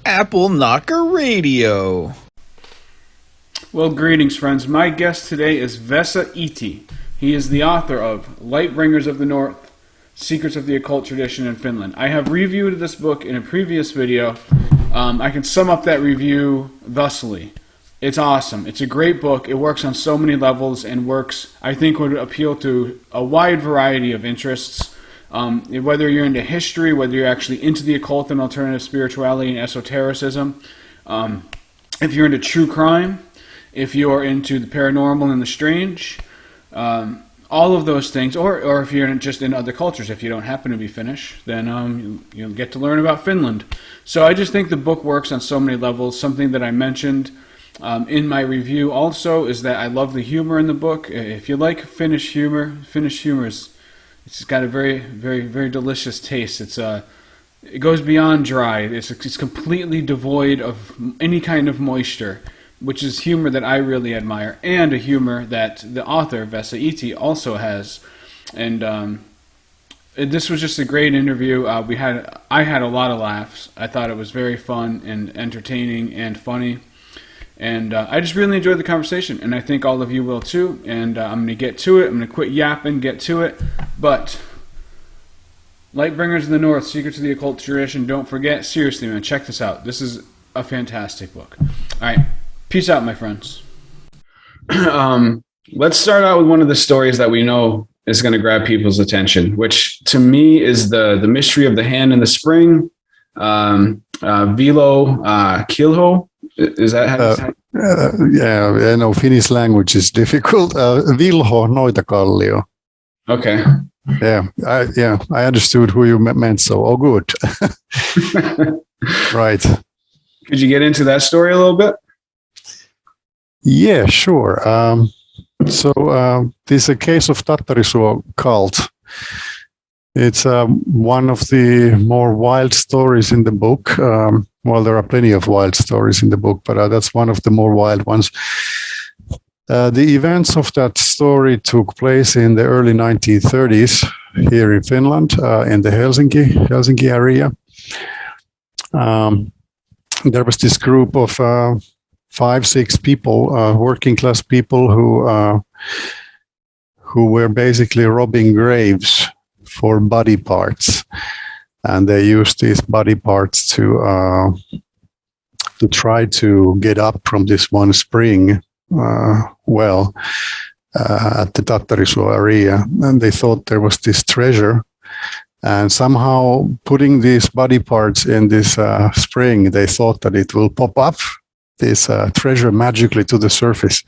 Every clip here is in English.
Appleknocker Radio. Well, greetings, friends. My guest today is Vesa Iitti. He is the author of Lightbringers of the North, Secrets of the Occult Tradition in Finland. I have reviewed this book in a previous video. I can sum up that review thusly. It's awesome. It's a great book. It works on so many levels and works, I think, would appeal to a wide variety of interests. Whether you're into history, whether you're actually into the occult and alternative spirituality and esotericism, if you're into true crime, if you're into the paranormal and the strange, all of those things, or if you're just in other cultures, if you don't happen to be Finnish, then you'll get to learn about Finland. So I just think the book works on so many levels. Something that I mentioned in my review also is that I love the humor in the book. If you like Finnish humor it's got a very, very, very delicious taste. It goes beyond dry. It's completely devoid of any kind of moisture, which is humor that I really admire, and a humor that the author, Vesa Iitti, also has. And this was just a great interview. I had a lot of laughs. I thought it was very fun and entertaining and funny. And I just really enjoyed the conversation, and I think all of you will too. And I'm going to get to it. I'm going to quit yapping, get to it. But Lightbringers of the North, Secrets of the Occult Tradition, don't forget. Seriously, man, check this out. This is a fantastic book. All right. Peace out, my friends. Let's start out with one of the stories that we know is going to grab people's attention, which to me is the mystery of the hand in the spring. Vilo Kilho. Is that how yeah, I know Finnish language is difficult. Vilho Noitakallio. Okay. Yeah, I understood who you meant. So, oh, good. Right. Could you get into that story a little bit? Yeah, sure. So this is a case of Tattarisuo cult. It's one of the more wild stories in the book. Well, there are plenty of wild stories in the book, but that's one of the more wild ones. The events of that story took place in the early 1930s here in Finland, in the Helsinki area. There was this group of 5-6 people, working class people who were basically robbing graves for body parts, and they used these body parts to try to get up from this one spring well at the Tattarisuo area, and they thought there was this treasure. And somehow putting these body parts in this spring, they thought that it will pop up this treasure magically to the surface.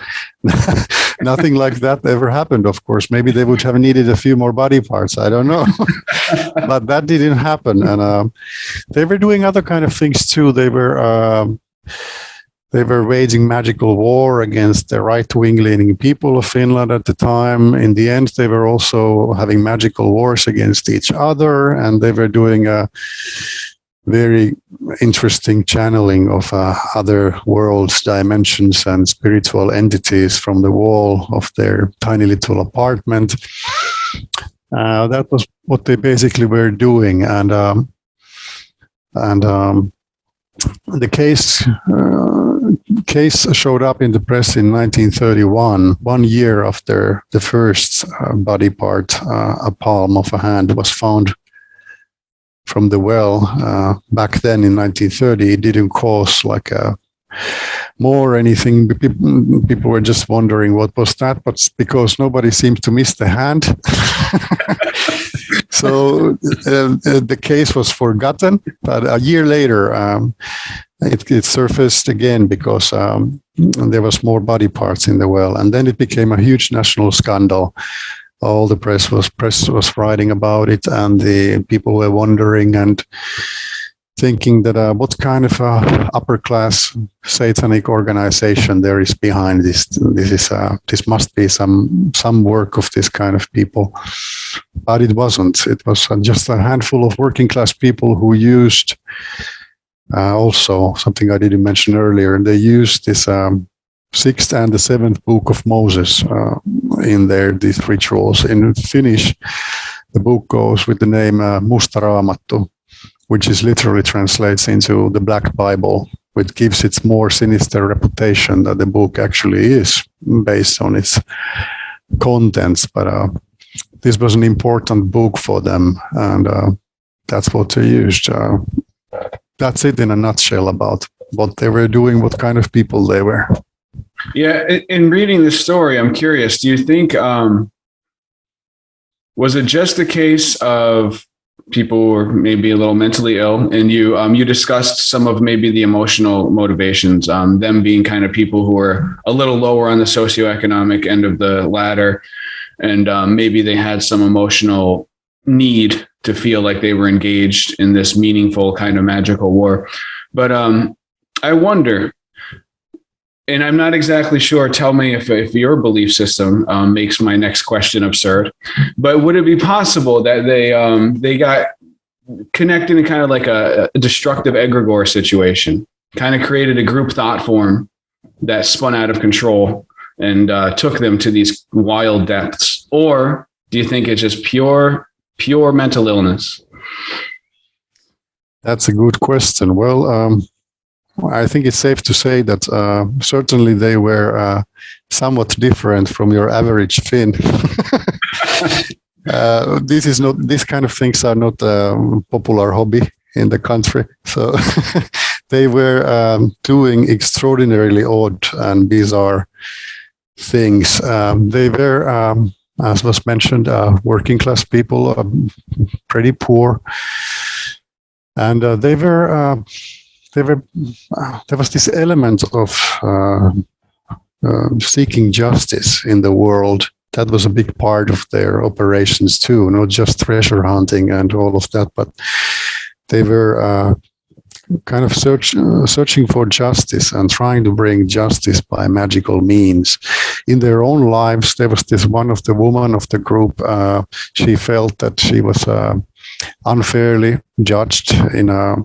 Nothing like that ever happened, of course. Maybe they would have needed a few more body parts. I don't know. But that didn't happen. And they were doing other kind of things too. They were waging magical war against the right-wing leaning people of Finland at the time. In the end, they were also having magical wars against each other, and they were doing a very interesting channeling of other worlds, dimensions, and spiritual entities from the wall of their tiny little apartment. That was what they basically were doing, and the case showed up in the press in 1931, 1 year after the first body part, a palm of a hand, was found from the well. Back then in 1930, it didn't cause like more or anything. People were just wondering what was that, but because nobody seemed to miss the hand. So the case was forgotten, but a year later it surfaced again because there was more body parts in the well, and then it became a huge national scandal. All the press was writing about it, and the people were wondering and thinking that what kind of upper class satanic organization there is behind this. This must be some work of this kind of people, but it wasn't. It was just a handful of working class people who used also something I didn't mention earlier. They used this 6th and the 7th book of Moses in these rituals. In Finnish, the book goes with the name Musta Raamattu, which is literally translates into the Black Bible, which gives its more sinister reputation that the book actually is based on its contents. But this was an important book for them, and that's what they used. That's it in a nutshell about what they were doing, what kind of people they were. Yeah, in reading the story, I'm curious, do you think, was it just a case of people were maybe a little mentally ill, and you discussed some of maybe the emotional motivations, them being kind of people who were a little lower on the socioeconomic end of the ladder, and maybe they had some emotional need to feel like they were engaged in this meaningful kind of magical war. But I wonder, and I'm not exactly sure, tell me if your belief system makes my next question absurd, but would it be possible that they got connected in kind of like a destructive egregore situation, kind of created a group thought form that spun out of control and took them to these wild depths? Or do you think it's just pure mental illness? That's a good question. Well, I think it's safe to say that certainly they were somewhat different from your average Finn. These kind of things are not a popular hobby in the country. So they were doing extraordinarily odd and bizarre things. They were, as was mentioned, working class people, pretty poor, and there was this element of seeking justice in the world. That was a big part of their operations too, not just treasure hunting and all of that, but they were kind of searching for justice and trying to bring justice by magical means. In their own lives, there was this one of the women of the group, she felt that she was unfairly judged in a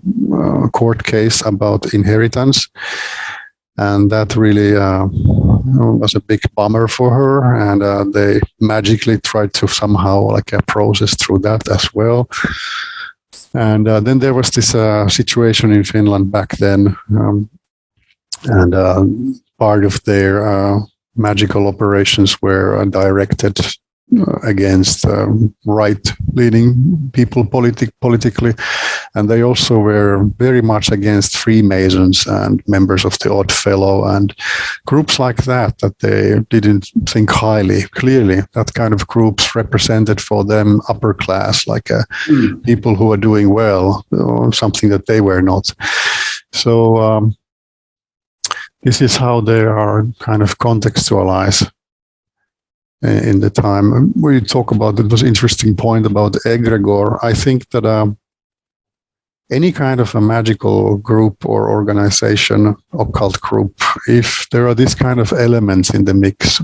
court case about inheritance. And that really was a big bummer for her. And they magically tried to somehow process through that as well. And then there was this situation in Finland back then. And part of their magical operations were directed against right-leaning people politically, and they also were very much against Freemasons and members of the Odd Fellow and groups like that they didn't think highly. Clearly, that kind of groups represented for them upper class, people who are doing well, or something that they were not. So this is how they are kind of contextualized in the time. We talk about, it was an interesting point about egregore. I think that any kind of a magical group or organization, occult group, if there are these kind of elements in the mix,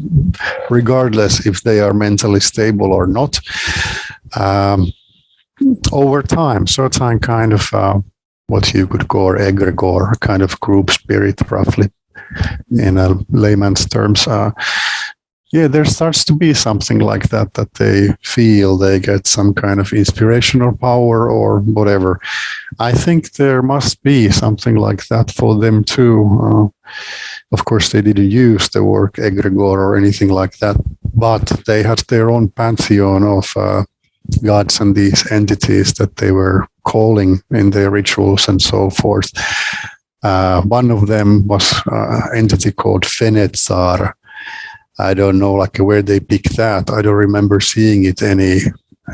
regardless if they are mentally stable or not, over time, certain kind of what you could call egregore, kind of group spirit, roughly, in a layman's terms, there starts to be something like that they feel they get some kind of inspirational power or whatever. I think there must be something like that for them too. Of course, they didn't use the word egregore or anything like that, but they had their own pantheon of gods and these entities that they were calling in their rituals and so forth. One of them was an entity called Fenetsar. I don't know where they picked that. I don't remember seeing it any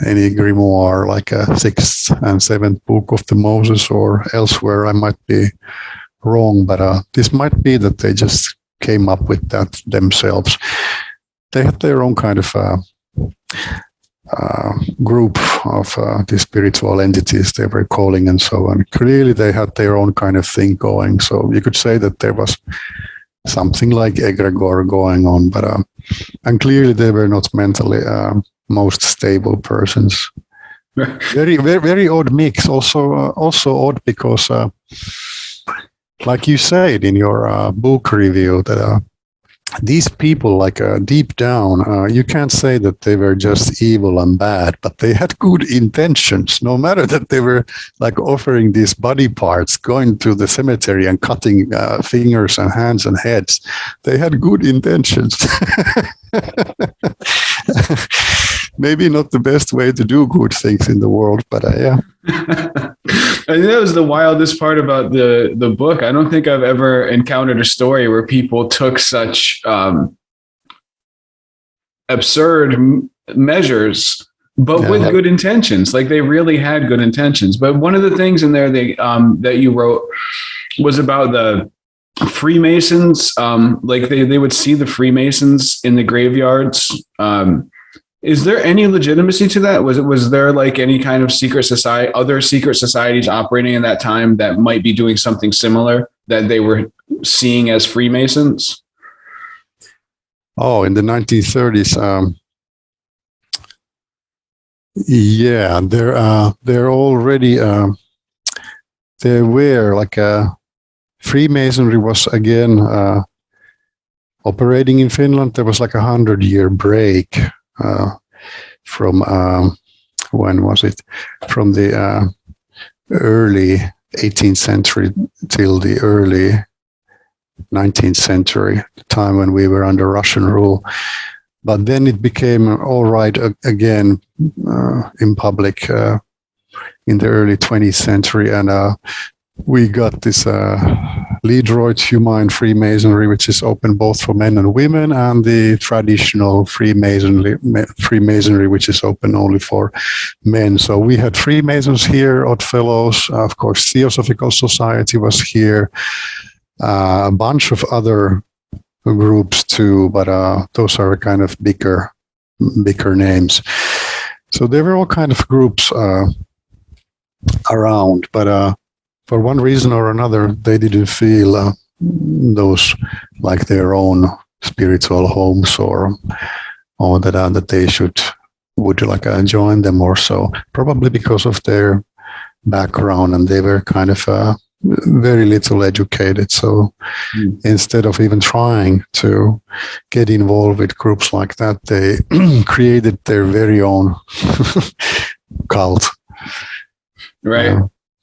grimoire, like a 6th and 7th book of the Moses or elsewhere. I might be wrong, but this might be that they just came up with that themselves. They had their own kind of group of the spiritual entities they were calling and so on. Clearly they had their own kind of thing going. So you could say that there was something like egregore going on, but and clearly they were not mentally most stable persons. Very, very, very odd mix. Also odd because, like you said in your book review, that these people, like deep down, you can't say that they were just evil and bad, but they had good intentions. No matter that they were like offering these body parts, going to the cemetery and cutting fingers and hands and heads, they had good intentions. Maybe not the best way to do good things in the world, but yeah. I think that was the wildest part about the book. I don't think I've ever encountered a story where people took such absurd measures, but with good intentions. Like they really had good intentions. But one of the things in there that you wrote was about the Freemasons. Like they would see the Freemasons in the graveyards. Is there any legitimacy to that? Was there like any kind of secret society, other secret societies operating in that time that might be doing something similar that they were seeing as Freemasons? Oh, in the 1930s, yeah, they're already there were like Freemasonry was again operating in Finland. There was like 100-year break. From when was it? From the early 18th century till the early 19th century, the time when we were under Russian rule. But then it became all right again in public in the early 20th century, and we got this Leadroyd Humane Freemasonry, which is open both for men and women, and the traditional Freemasonry, which is open only for men. So we had Freemasons here, Odd Fellows, of course, Theosophical Society was here, a bunch of other groups too, but those are kind of bigger names. So there were all kind of groups around, but for one reason or another, they didn't feel those like their own spiritual homes, or that they would like join them or so. Probably because of their background, and they were kind of very little educated. So instead of even trying to get involved with groups like that, they created their very own cult. Right.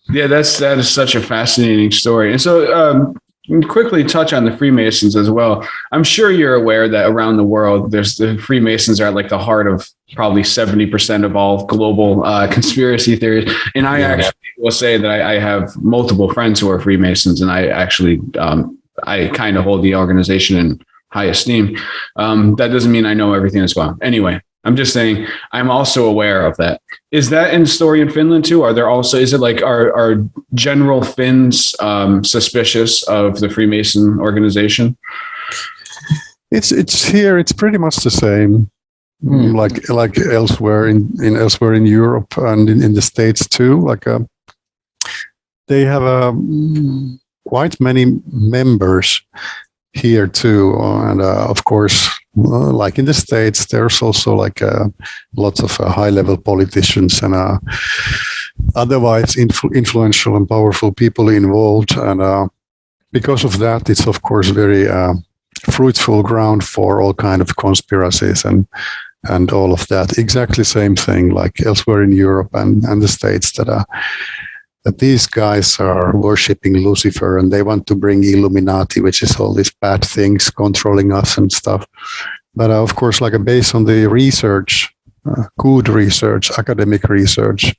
Yeah, that is such a fascinating story. And so quickly touch on the Freemasons as well. I'm sure you're aware that around the world, the Freemasons are like the heart of probably 70% of all global conspiracy theories. And I actually will say that I have multiple friends who are Freemasons, and I actually, I kind of hold the organization in high esteem. That doesn't mean I know everything that's going on. Anyway, I'm just saying I'm also aware of that. Is that in story in Finland too? Are there also, is it like, are general Finns suspicious of the Freemason organization? It's here. It's pretty much the same, like elsewhere in Europe and in the States too. Like they have quite many members here too, and of course, like in the States, there's also like lots of high-level politicians and otherwise influential and powerful people involved, and because of that, it's of course very fruitful ground for all kind of conspiracies and all of that. Exactly same thing like elsewhere in Europe and the States, that these guys are worshipping Lucifer and they want to bring Illuminati, which is all these bad things controlling us and stuff. But of course, like based on the research, good research, academic research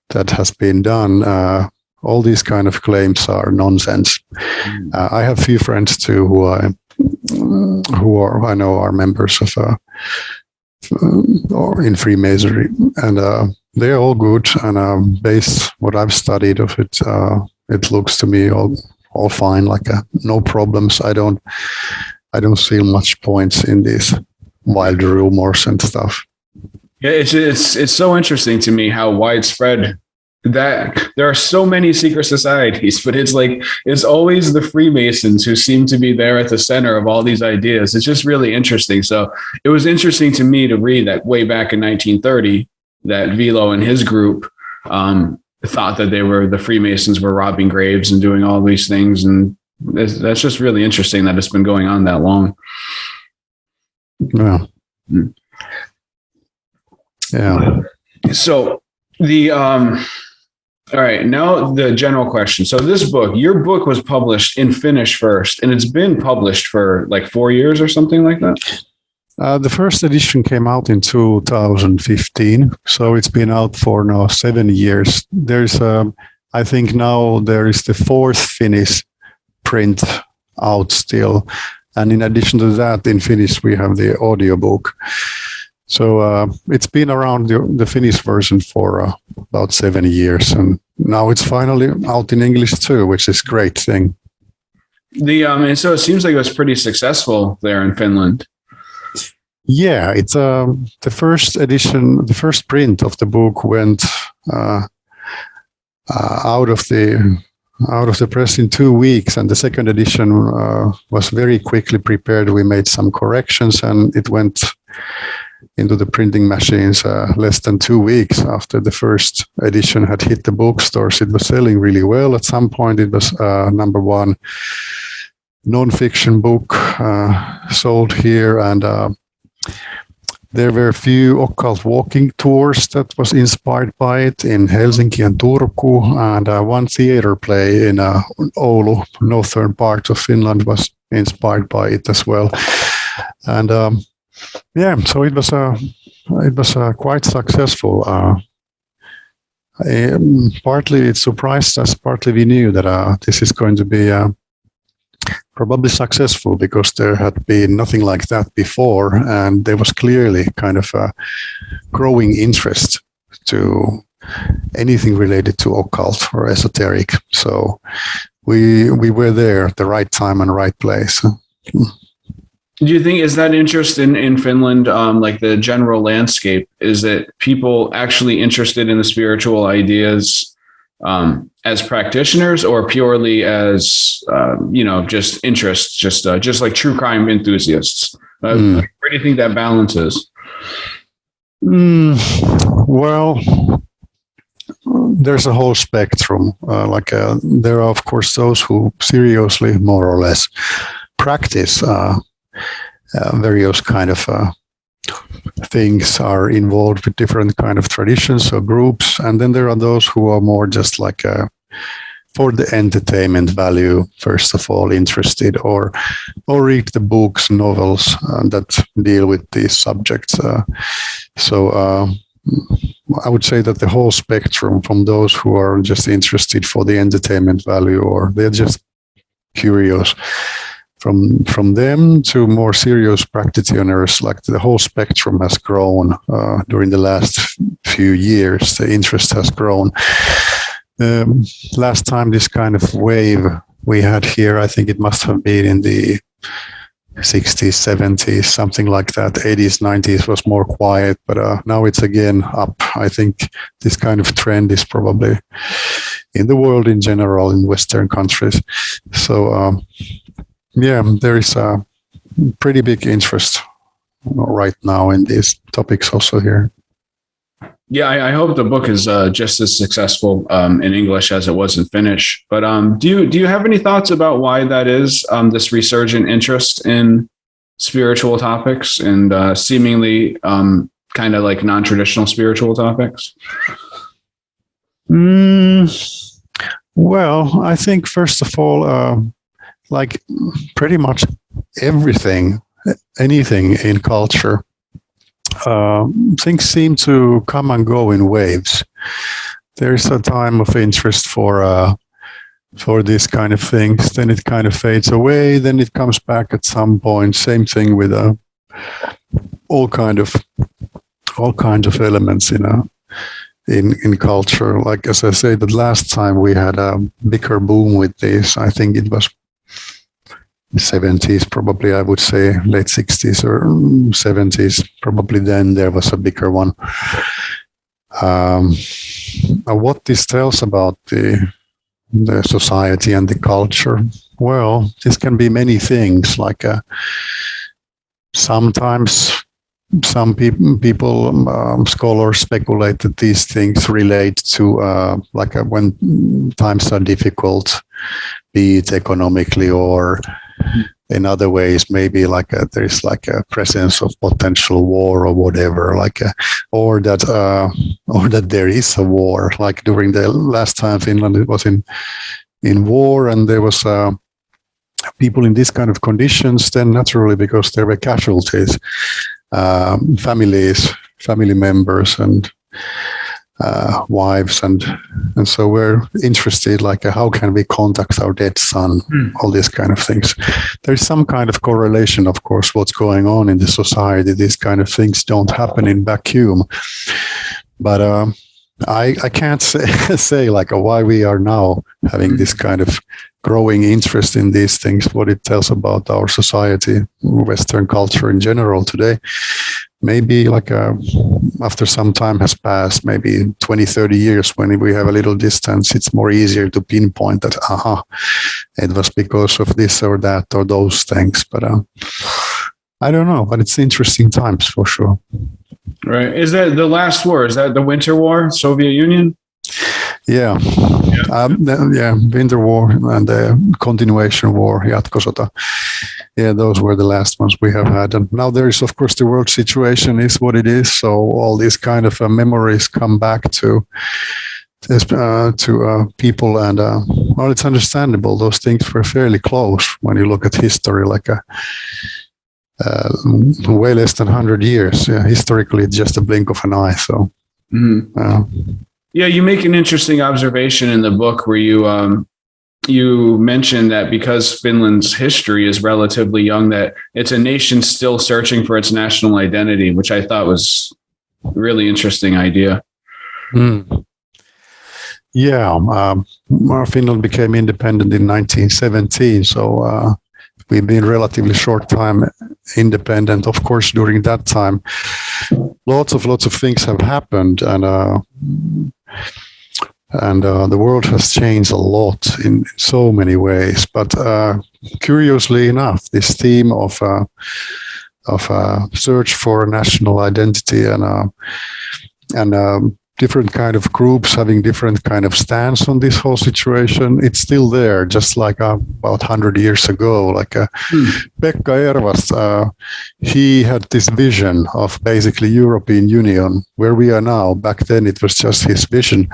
that has been done, all these kind of claims are nonsense. I have a few friends too who I know are members of or in Freemasonry, and they're all good, and based what I've studied of it, it looks to me all fine, like no problems. I don't see much points in these wild rumors and stuff. Yeah, it's so interesting to me how widespread that there are so many secret societies, but it's always the Freemasons who seem to be there at the center of all these ideas. It's just really interesting. So it was interesting to me to read that way back in 1930 that Velo and his group thought that the Freemasons were robbing graves and doing all these things, and that's just really interesting that it's been going on that long. Yeah. Yeah. So all right, now the general question. So this book, your book was published in Finnish first, and it's been published for like 4 years or something like that? The first edition came out in 2015, so it's been out for now 7 years. There's, I think now there is the fourth Finnish print out still. And in addition to that, in Finnish, we have the audiobook. So it's been around the Finnish version for about 7 years, and now it's finally out in English too, which is a great thing. And so it seems like it was pretty successful there in Finland. Yeah, it's the first edition, the first print of the book went out of the press in 2 weeks, and the second edition was very quickly prepared. We made some corrections, and it went into the printing machines less than 2 weeks after the first edition had hit the bookstores. It was selling really well. At some point, it was number one non-fiction book sold here, and there were a few occult walking tours that was inspired by it in Helsinki and Turku, and one theater play in Oulu, northern part of Finland, was inspired by it as well. And yeah, so it was quite successful. Partly it surprised us, partly we knew that this is going to be probably successful, because there had been nothing like that before, and there was clearly kind of a growing interest to anything related to occult or esoteric. So we were there at the right time and right place. Do you think, is that interest in Finland, like the general landscape, is it people actually interested in the spiritual ideas as practitioners, or purely as just interests, just like true crime enthusiasts? Where do you think that balance is? Well, there's a whole spectrum. There are, of course, those who seriously, more or less, practice various kind of things, are involved with different kind of traditions or groups, and then there are those who are more just like for the entertainment value, first of all, interested, or read the books, novels that deal with these subjects. So I would say that the whole spectrum, from those who are just interested for the entertainment value, or they're just curious, from them to more serious practitioners, like the whole spectrum has grown during the last few years. The interest has grown. Last time this kind of wave we had here, I think it must have been in the 60s, 70s, something like that. 80s, 90s was more quiet, but now it's again up. I think this kind of trend is probably in the world in general, in Western countries. So yeah, there is a pretty big interest right now in these topics also here. Yeah, I hope the book is just as successful in English as it was in Finnish. But do you have any thoughts about why that is, this resurgent interest in spiritual topics and seemingly kind of like non-traditional spiritual topics? Well, I think first of all, like pretty much anything in culture, things seem to come and go in waves. There's a time of interest for these kind of things, then it kind of fades away, then it comes back at some point. Same thing with all kind of elements in culture. Like, as I say, the last time we had a bigger boom with this, I think it was 70s, probably, I would say late 60s or 70s, probably. Then there was a bigger one. What this tells about the society and the culture, well, this can be many things. Like sometimes some people, scholars speculate that these things relate to when times are difficult, be it economically or in other ways, maybe there's like a presence of potential war or whatever, or that there is a war. Like during the last time Finland was in war, and there was people in this kind of conditions, then naturally, because there were casualties, family members, and wives, and so we're interested, how can we contact our dead son, all these kind of things. There's some kind of correlation, of course, what's going on in the society. These kind of things don't happen in vacuum, but I can't say why we are now having this kind of growing interest in these things, what it tells about our society, Western culture in general today. Maybe after some time has passed, maybe 20, 30 years, when we have a little distance, it's more easier to pinpoint that, it was because of this or that or those things. But I don't know, but it's interesting times for sure. Right. Is that the last war? Is that the Winter War, Soviet Union? Yeah. Winter War and the continuation war, jatkosota. Yeah, those were the last ones we have had. And now there is, of course, the world situation is what it is. So all these kind of memories come back to people, and well, it's understandable. Those things were fairly close when you look at history, way less than 100 years. Yeah, historically, it's just a blink of an eye. So. Yeah, you make an interesting observation in the book where you mentioned that because Finland's history is relatively young, that it's a nation still searching for its national identity, which I thought was a really interesting idea. Yeah, Finland became independent in 1917, so we've been relatively short time independent. Of course, during that time, lots of things have happened, and the world has changed a lot in so many ways. But curiously enough, this theme of search for a national identity and different kind of groups having different kind of stance on this whole situation, it's still there, just like about 100 years ago. Pekka Ervas, he had this vision of basically European Union, where we are now. Back then it was just his vision,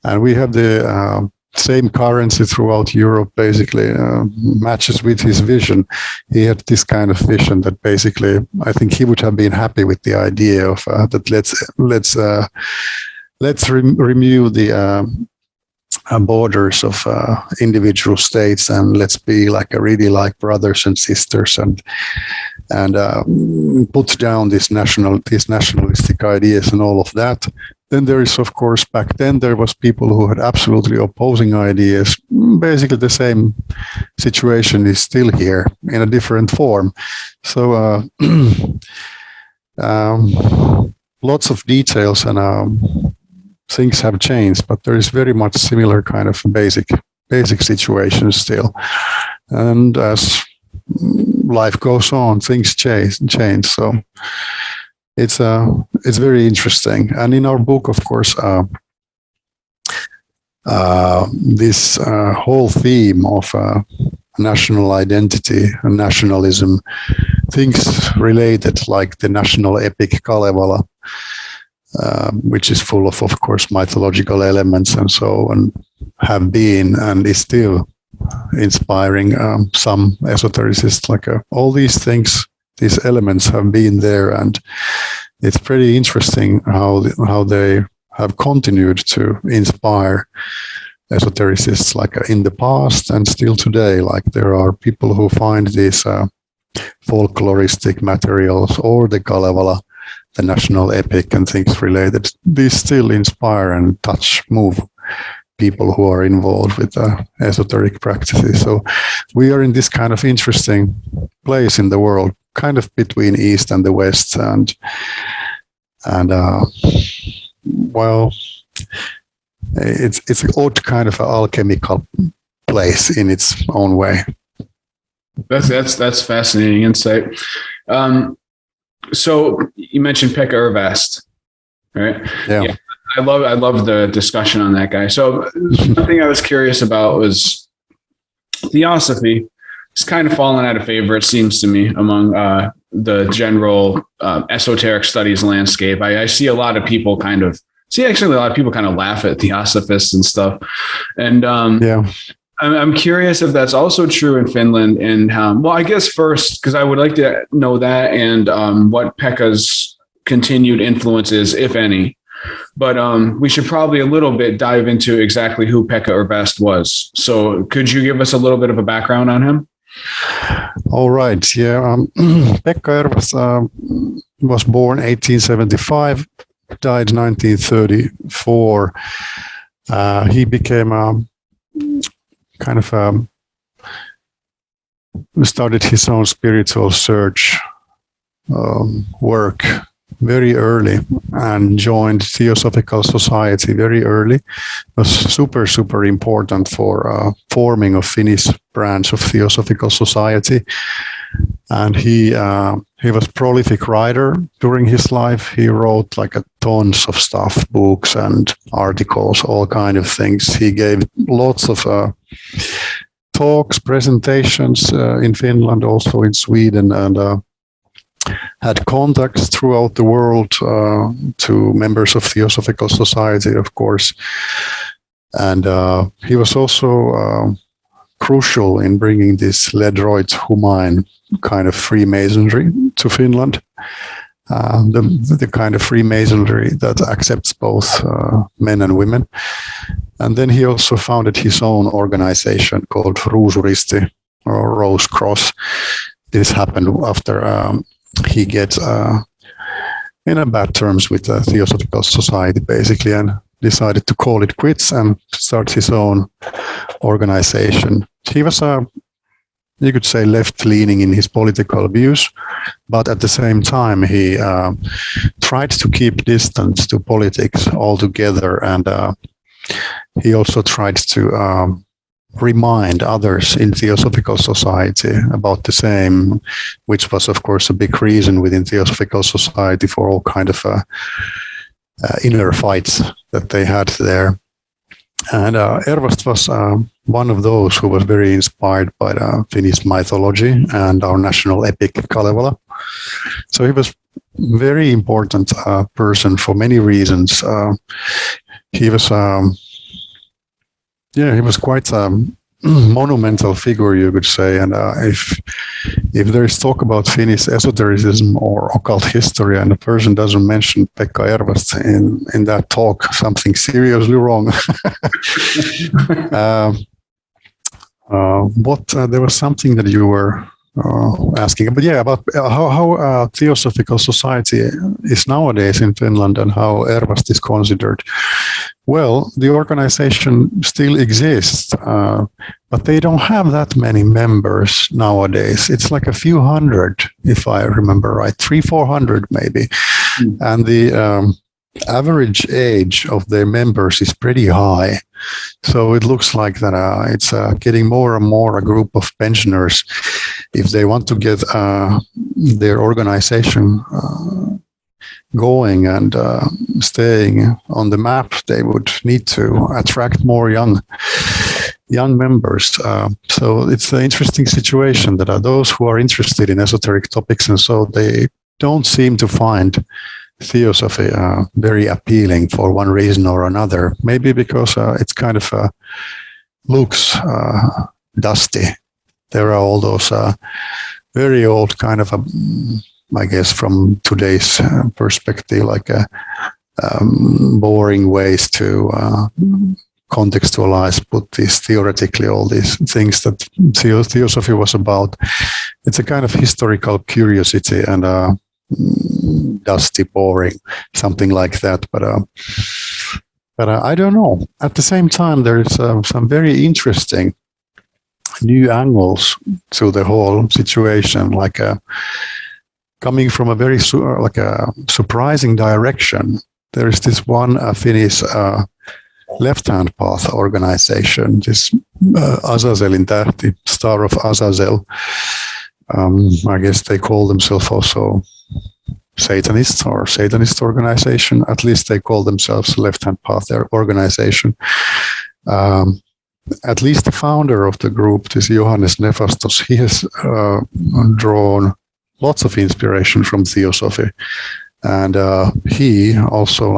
and we have the same currency throughout Europe, basically matches with his vision. He had this kind of vision that basically, I think he would have been happy with the idea of that let's remove the borders of individual states, and let's be really like brothers and sisters, and put down these nationalistic ideas and all of that. Then there is, of course, back then there was people who had absolutely opposing ideas. Basically, the same situation is still here in a different form. So lots of details and things have changed, but there is very much similar kind of basic situations still. And as life goes on, things change. So it's very interesting. And in our book, of course, this whole theme of national identity and nationalism, things related like the national epic Kalevala, which is full of course, mythological elements and so on, have been and is still inspiring some esotericists. All these things, these elements have been there, and it's pretty interesting how they have continued to inspire esotericists in the past and still today. There are people who find these folkloristic materials or the Kalevala, the national epic and things related. These still inspire and move people who are involved with esoteric practices. So we are in this kind of interesting place in the world, kind of between East and the West, and well, it's an odd kind of alchemical place in its own way. That's fascinating insight. So you mentioned Pekka Ervast, right? Yeah. I love the discussion on that guy. So one thing I was curious about was theosophy kind of fallen out of favor, it seems to me, among the general esoteric studies landscape. I see a lot of people kind of laugh at theosophists and stuff. And Yeah. I'm curious if that's also true in Finland. And well, I guess first, because I would like to know that and what Pekka's continued influence is, if any. But we should probably a little bit dive into exactly who Pekka Ervast was. So could you give us a little bit of a background on him? All right. Yeah. Pekka Ervast was born 1875, died 1934. He became started his own spiritual search work very early and joined Theosophical Society very early. It was super, super important for forming a Finnish branch of Theosophical Society. And he was prolific writer during his life. He wrote like tons of stuff, books and articles, all kind of things. He gave lots of talks, presentations in Finland, also in Sweden, and had contacts throughout the world to members of Theosophical Society, of course. And he was also crucial in bringing this Ledroit Humain kind of Freemasonry to Finland, the kind of Freemasonry that accepts both men and women. And then he also founded his own organization called Ruusuristi, or Rose Cross. This happened after he gets in bad terms with the Theosophical Society, basically, and decided to call it quits and start his own organization. He was, you could say, left-leaning in his political views, but at the same time, he tried to keep distance to politics altogether, and he also tried to remind others in Theosophical Society about the same, which was, of course, a big reason within Theosophical Society for all kind of inner fights that they had there. And Ervast was one of those who was very inspired by the Finnish mythology and our national epic Kalevala. So he was very important person for many reasons. He was he was quite a monumental figure, you could say. And if there is talk about Finnish esotericism or occult history, and a person doesn't mention Pekka Ervast in that talk, something seriously wrong. There was something that you were asking, but yeah, about how Theosophical Society is nowadays in Finland and how Ervast is considered. Well, the organization still exists, but they don't have that many members nowadays. It's like a few hundred, if I remember right, 300-400 maybe. Mm. And the average age of their members is pretty high. So it looks like that it's getting more and more a group of pensioners. If they want to get their organization going and staying on the map, they would need to attract more young members. So it's an interesting situation that those who are interested in esoteric topics, and so they don't seem to find Theosophy very appealing for one reason or another. Maybe because it's kind of looks dusty. There are all those very old kind of, I guess, from today's perspective, like boring ways to contextualize, put this theoretically, all these things that Theosophy was about. It's a kind of historical curiosity and dusty, boring, something like that. But I don't know. At the same time, there is some very interesting new angles to the whole situation, like coming from a very surprising direction. There is this one Finnish left-hand path organization, this Azazelin Tähti, Star of Azazel. I guess they call themselves also Satanists or Satanist organization. At least they call themselves left-hand path organization. at least the founder of the group, this Johannes Nephastos, he has drawn lots of inspiration from theosophy. And he also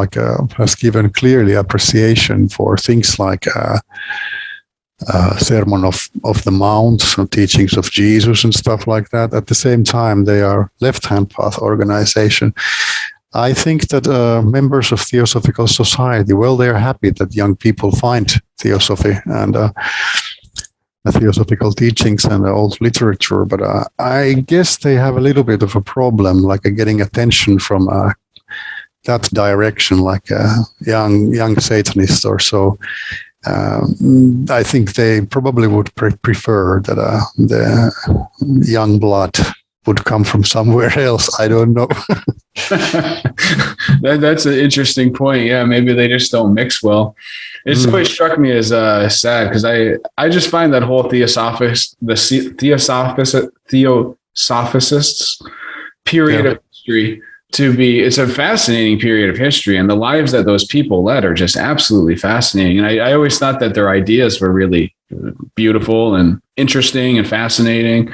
has given clearly appreciation for things like Sermon of the Mount, some teachings of Jesus and stuff like that. At the same time, they are left-hand path organization. I think that members of Theosophical Society, well, they're happy that young people find theosophy and theosophical teachings and old literature, but I guess they have a little bit of a problem, getting attention from that direction, like a young Satanist or so. I think they probably would prefer that the young blood would come from somewhere else. I don't know. That's an interesting point. Yeah, maybe they just don't mix well. It's always struck me as sad because I just find that whole theosophicists period of history it's a fascinating period of history, and the lives that those people led are just absolutely fascinating. And I always thought that their ideas were really beautiful and interesting and fascinating.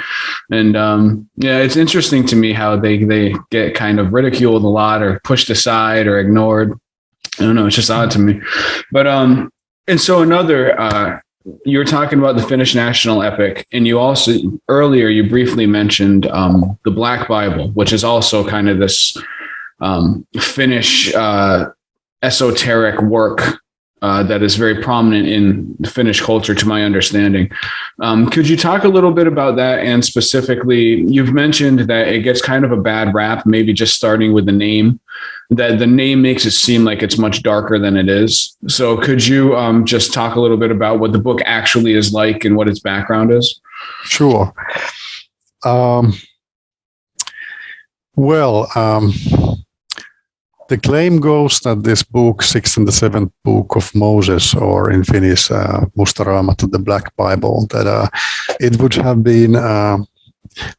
And it's interesting to me how they get kind of ridiculed a lot or pushed aside or ignored. I don't know, it's just odd to me. But and so you were talking about the Finnish national epic, and you also earlier you briefly mentioned the Black Bible, which is also kind of this Finnish esoteric work that is very prominent in Finnish culture, to my understanding. Could you talk a little bit about that? And specifically, you've mentioned that it gets kind of a bad rap, maybe just starting with the name, that the name makes it seem like it's much darker than it is. So could you just talk a little bit about what the book actually is like and what its background is? Sure. The claim goes that this book, 6th and the 7th book of Moses, or in Finnish, Musta Raamattu, the Black Bible, that it would have been, that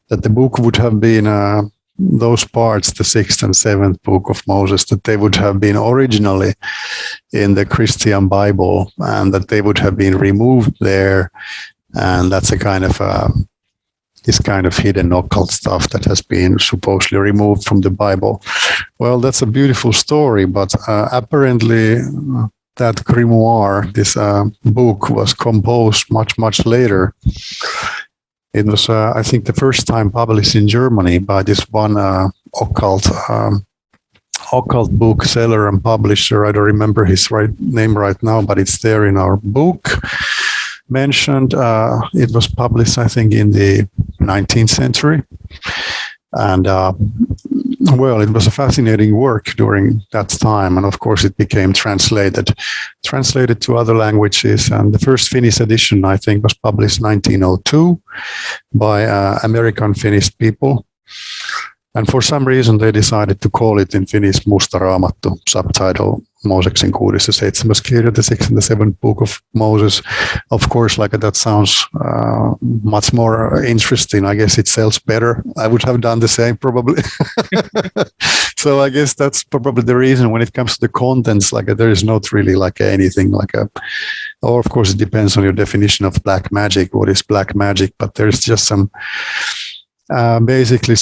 the book would have been those parts, the 6th and 7th book of Moses, that they would have been originally in the Christian Bible and that they would have been removed there. And that's a kind of this kind of hidden occult stuff that has been supposedly removed from the Bible. Well, that's a beautiful story, but apparently that grimoire, this book, was composed much later. It was, I think, the first time published in Germany by this one occult bookseller and publisher. I don't remember his name right now, but it's there in our book mentioned. It was published, I think, in the 19th century. And it was a fascinating work during that time. And of course, it became translated to other languages. And the first Finnish edition, I think, was published 1902 by American Finnish people. And for some reason, they decided to call it in Finnish Musta Raamattu, subtitle Mooseksen 6. ja 7. kirja, the 6th and the 7th book of Moses. Of course, that sounds much more interesting. I guess it sells better. I would have done the same probably. So I guess that's probably the reason when it comes to the contents, there is not really anything or of course it depends on your definition of black magic. What is black magic? But there's just some basically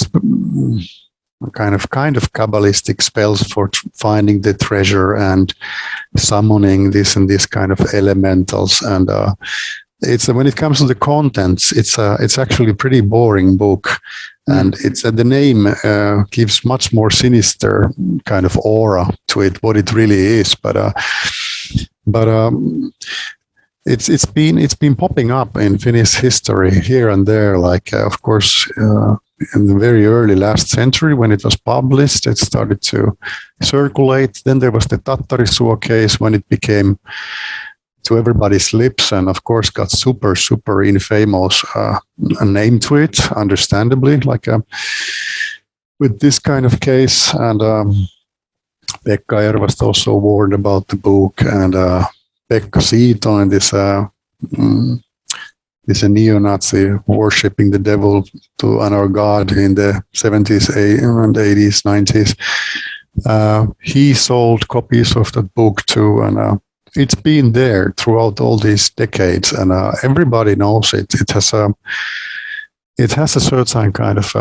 kind of Kabbalistic spells for finding the treasure and summoning this and this kind of elementals. And it's when it comes to the contents, it's actually a pretty boring book. And it's the name gives much more sinister kind of aura to it, what it really is. But it's been popping up in Finnish history here and there. Of course, in the very early last century when it was published, it started to circulate. Then there was the Tattarisuo case when it became to everybody's lips, and of course got super infamous a name to it, understandably, with this kind of case. And Pekka Ervast also warned about the book, and Pekka Siito and this neo-Nazi worshipping the devil to honor God in the 70s and 80s, 90s. He sold copies of that book to an it's been there throughout all these decades, and everybody knows it. It has a certain kind of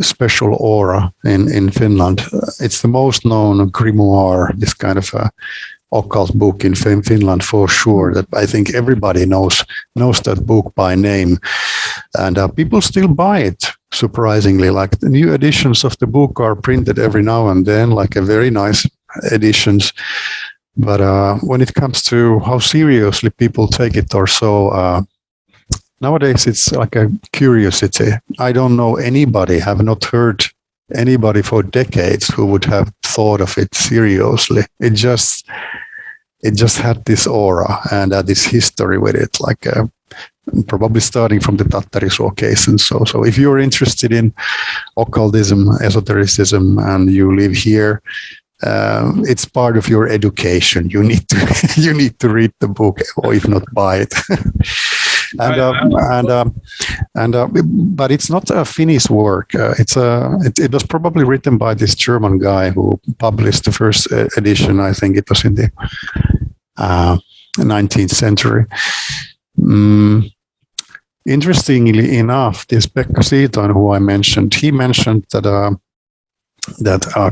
special aura in Finland. It's the most known grimoire, this kind of occult book in Finland for sure. That I think everybody knows that book by name, and people still buy it. Surprisingly, like the new editions of the book are printed every now and then, like a very nice editions. But when it comes to how seriously people take it or so, nowadays it's like a curiosity. I don't know anybody, have not heard anybody for decades who would have thought of it seriously. It just had this aura and this history with it, like probably starting from the Tattarisua case. And so if you're interested in occultism, esotericism, and you live here, it's part of your education. You need to read the book, or if not, buy it. But it's not a Finnish work. It was probably written by this German guy who published the first edition. I think it was in the 19th century. Interestingly enough, this Pekka Siiton, who I mentioned, he mentioned that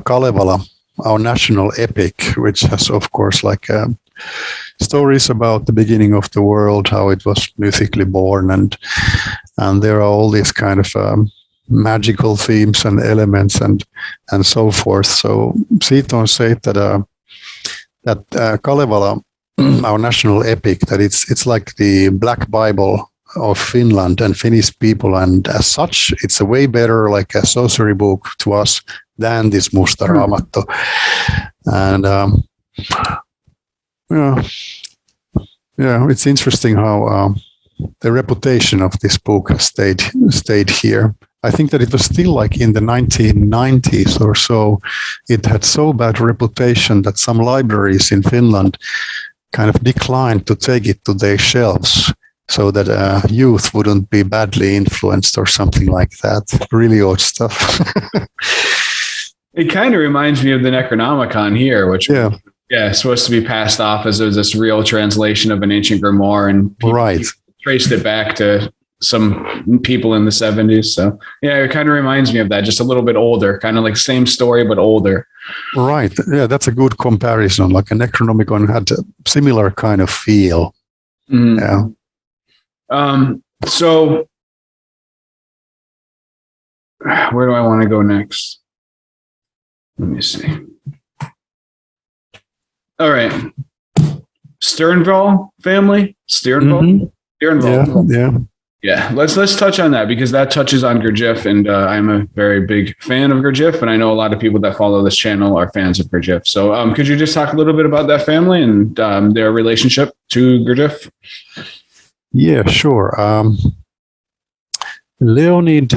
Kalevala, our national epic, which has, of course, like stories about the beginning of the world, how it was mythically born, and there are all these kind of magical themes and elements and so forth. So Siiton said that Kalevala, our national epic, that it's like the Black Bible of Finland and Finnish people, and as such, it's a way better like a sorcery book to us than this Musta Raamattu. And it's interesting how the reputation of this book has stayed here. I think that it was still like in the 1990s or so, it had so bad reputation that some libraries in Finland kind of declined to take it to their shelves, so that youth wouldn't be badly influenced or something like that. Really odd stuff. It kind of reminds me of the Necronomicon here, which is supposed to be passed off as this real translation of an ancient grimoire, and people traced it back to some people in the 70s. So yeah, it kind of reminds me of that, just a little bit older, kind of like same story but older. Right. Yeah, that's a good comparison. Like a Necronomicon had a similar kind of feel. Mm. Yeah. So where do I want to go next? Let me see. All right. Sternvall family? Sternvall? Sternvall. Yeah. Let's touch on that, because that touches on Gurdjieff, and I'm a very big fan of Gurdjieff, and I know a lot of people that follow this channel are fans of Gurdjieff. So could you just talk a little bit about that family and their relationship to Gurdjieff? Yeah, sure. Leonid,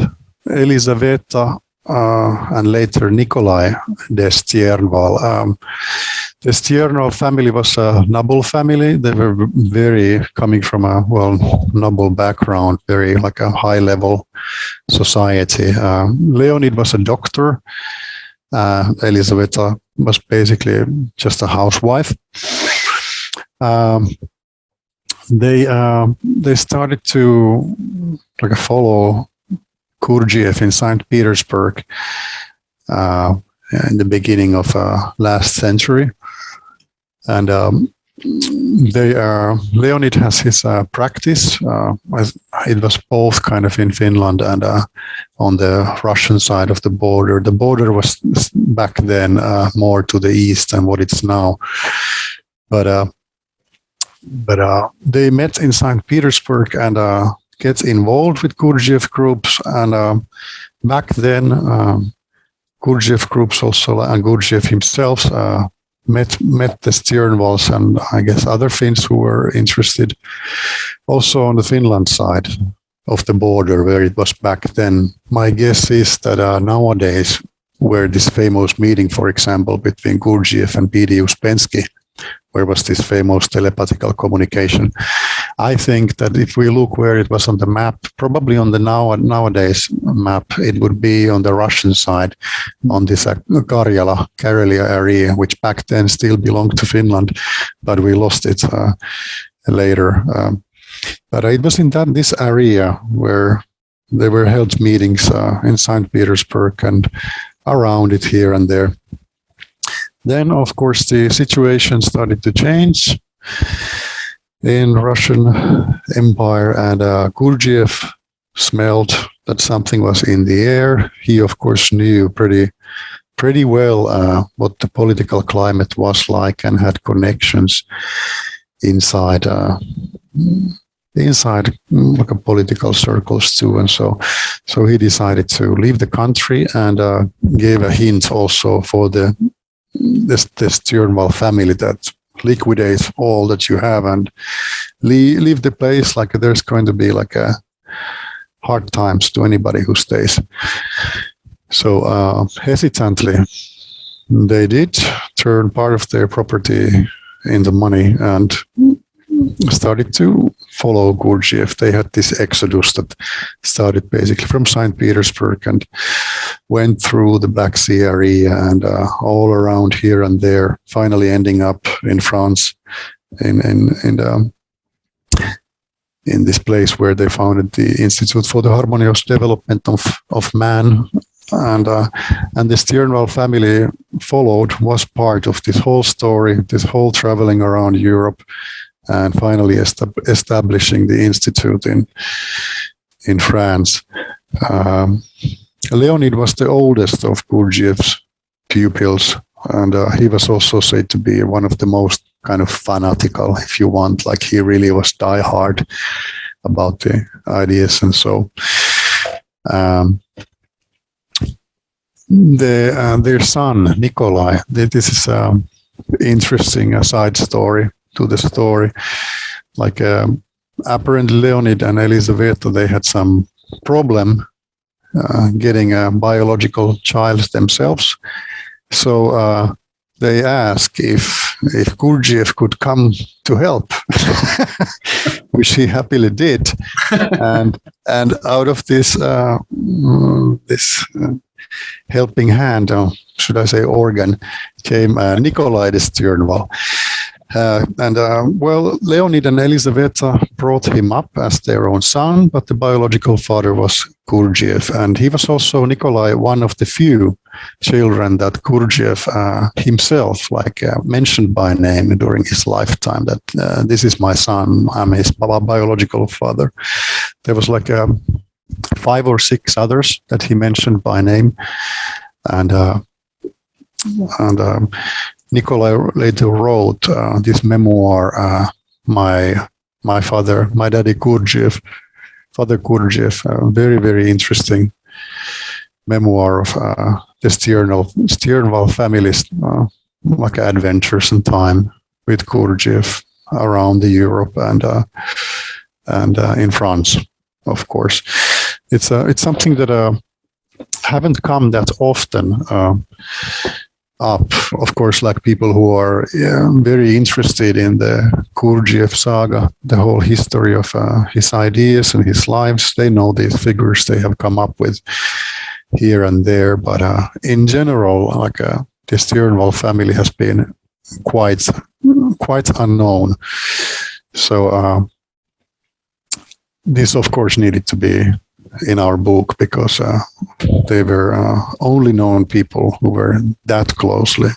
Elisaveta, and later Nikolai de Sternvall. The Sternvall family was a noble family. They were very coming from a noble background, very like a high level society. Leonid was a doctor. Elisaveta was basically just a housewife. They started to like follow Gurdjieff in St. Petersburg in the beginning of last century, and Leonid has his practice. It was both kind of in Finland and on the Russian side of the border. The border was back then more to the east than what it's now, but they met in St. Petersburg and get involved with Gurdjieff groups. And back then, Gurdjieff groups also, and Gurdjieff himself met the Sternvalls and I guess other Finns who were interested also on the Finland side of the border where it was back then. My guess is that nowadays, where this famous meeting, for example, between Gurdjieff and P.D. Uspensky where was this famous telepathical communication. I think that if we look where it was on the map, probably on the nowadays map, it would be on the Russian side, on this Karelia area, which back then still belonged to Finland, but we lost it later. But it was in this area where there were held meetings in St. Petersburg and around it here and there. Then, of course, the situation started to change in Russian Empire, and Gurdjieff smelled that something was in the air. He, of course, knew pretty well what the political climate was like and had connections inside like a political circles too, and so he decided to leave the country and gave a hint also for this Tyrnval family that liquidate all that you have and leave the place, like there's going to be like a hard times to anybody who stays. So hesitantly they did turn part of their property into money and started to follow Gurdjieff. They had this exodus that started basically from St. Petersburg and went through the Black Sea area and all around here and there, finally ending up in France in this place where they founded the Institute for the Harmonious Development of Man. And this Tyrnval family was part of this whole story, this whole traveling around Europe, and finally establishing the institute in France. Leonid was the oldest of Gurdjieff's pupils, and he was also said to be one of the most kind of fanatical, if you want, like he really was diehard about the ideas. And so their son, Nikolai, this is an interesting side story to the story. Like apparently Leonid and Elisaveta, they had some problem getting a biological child themselves. So they asked if Gurdjieff could come to help, which he happily did. and out of this helping hand, or should I say organ, came Nikolai Tyrnval. Leonid and Elisaveta brought him up as their own son, but the biological father was Gurdjieff. And he was also, Nikolai, one of the few children that Gurdjieff himself mentioned by name during his lifetime, that this is my son, I'm his biological father. There was 5 or 6 others that he mentioned by name. And Nikolai later wrote this memoir, my daddy Gurdjieff, Father Gurdjieff, a very, very interesting memoir of the Tyrnval family's adventures and time with Gurdjieff around Europe and in France, of course. It's something that haven't come that often up, of course, like people who are very interested in the Gurdjieff saga, the whole history of his ideas and his lives. They know these figures they have come up with here and there, but in general, this Tyrnval family has been quite unknown. So this, of course, needed to be in our book because they were only known people who were that closely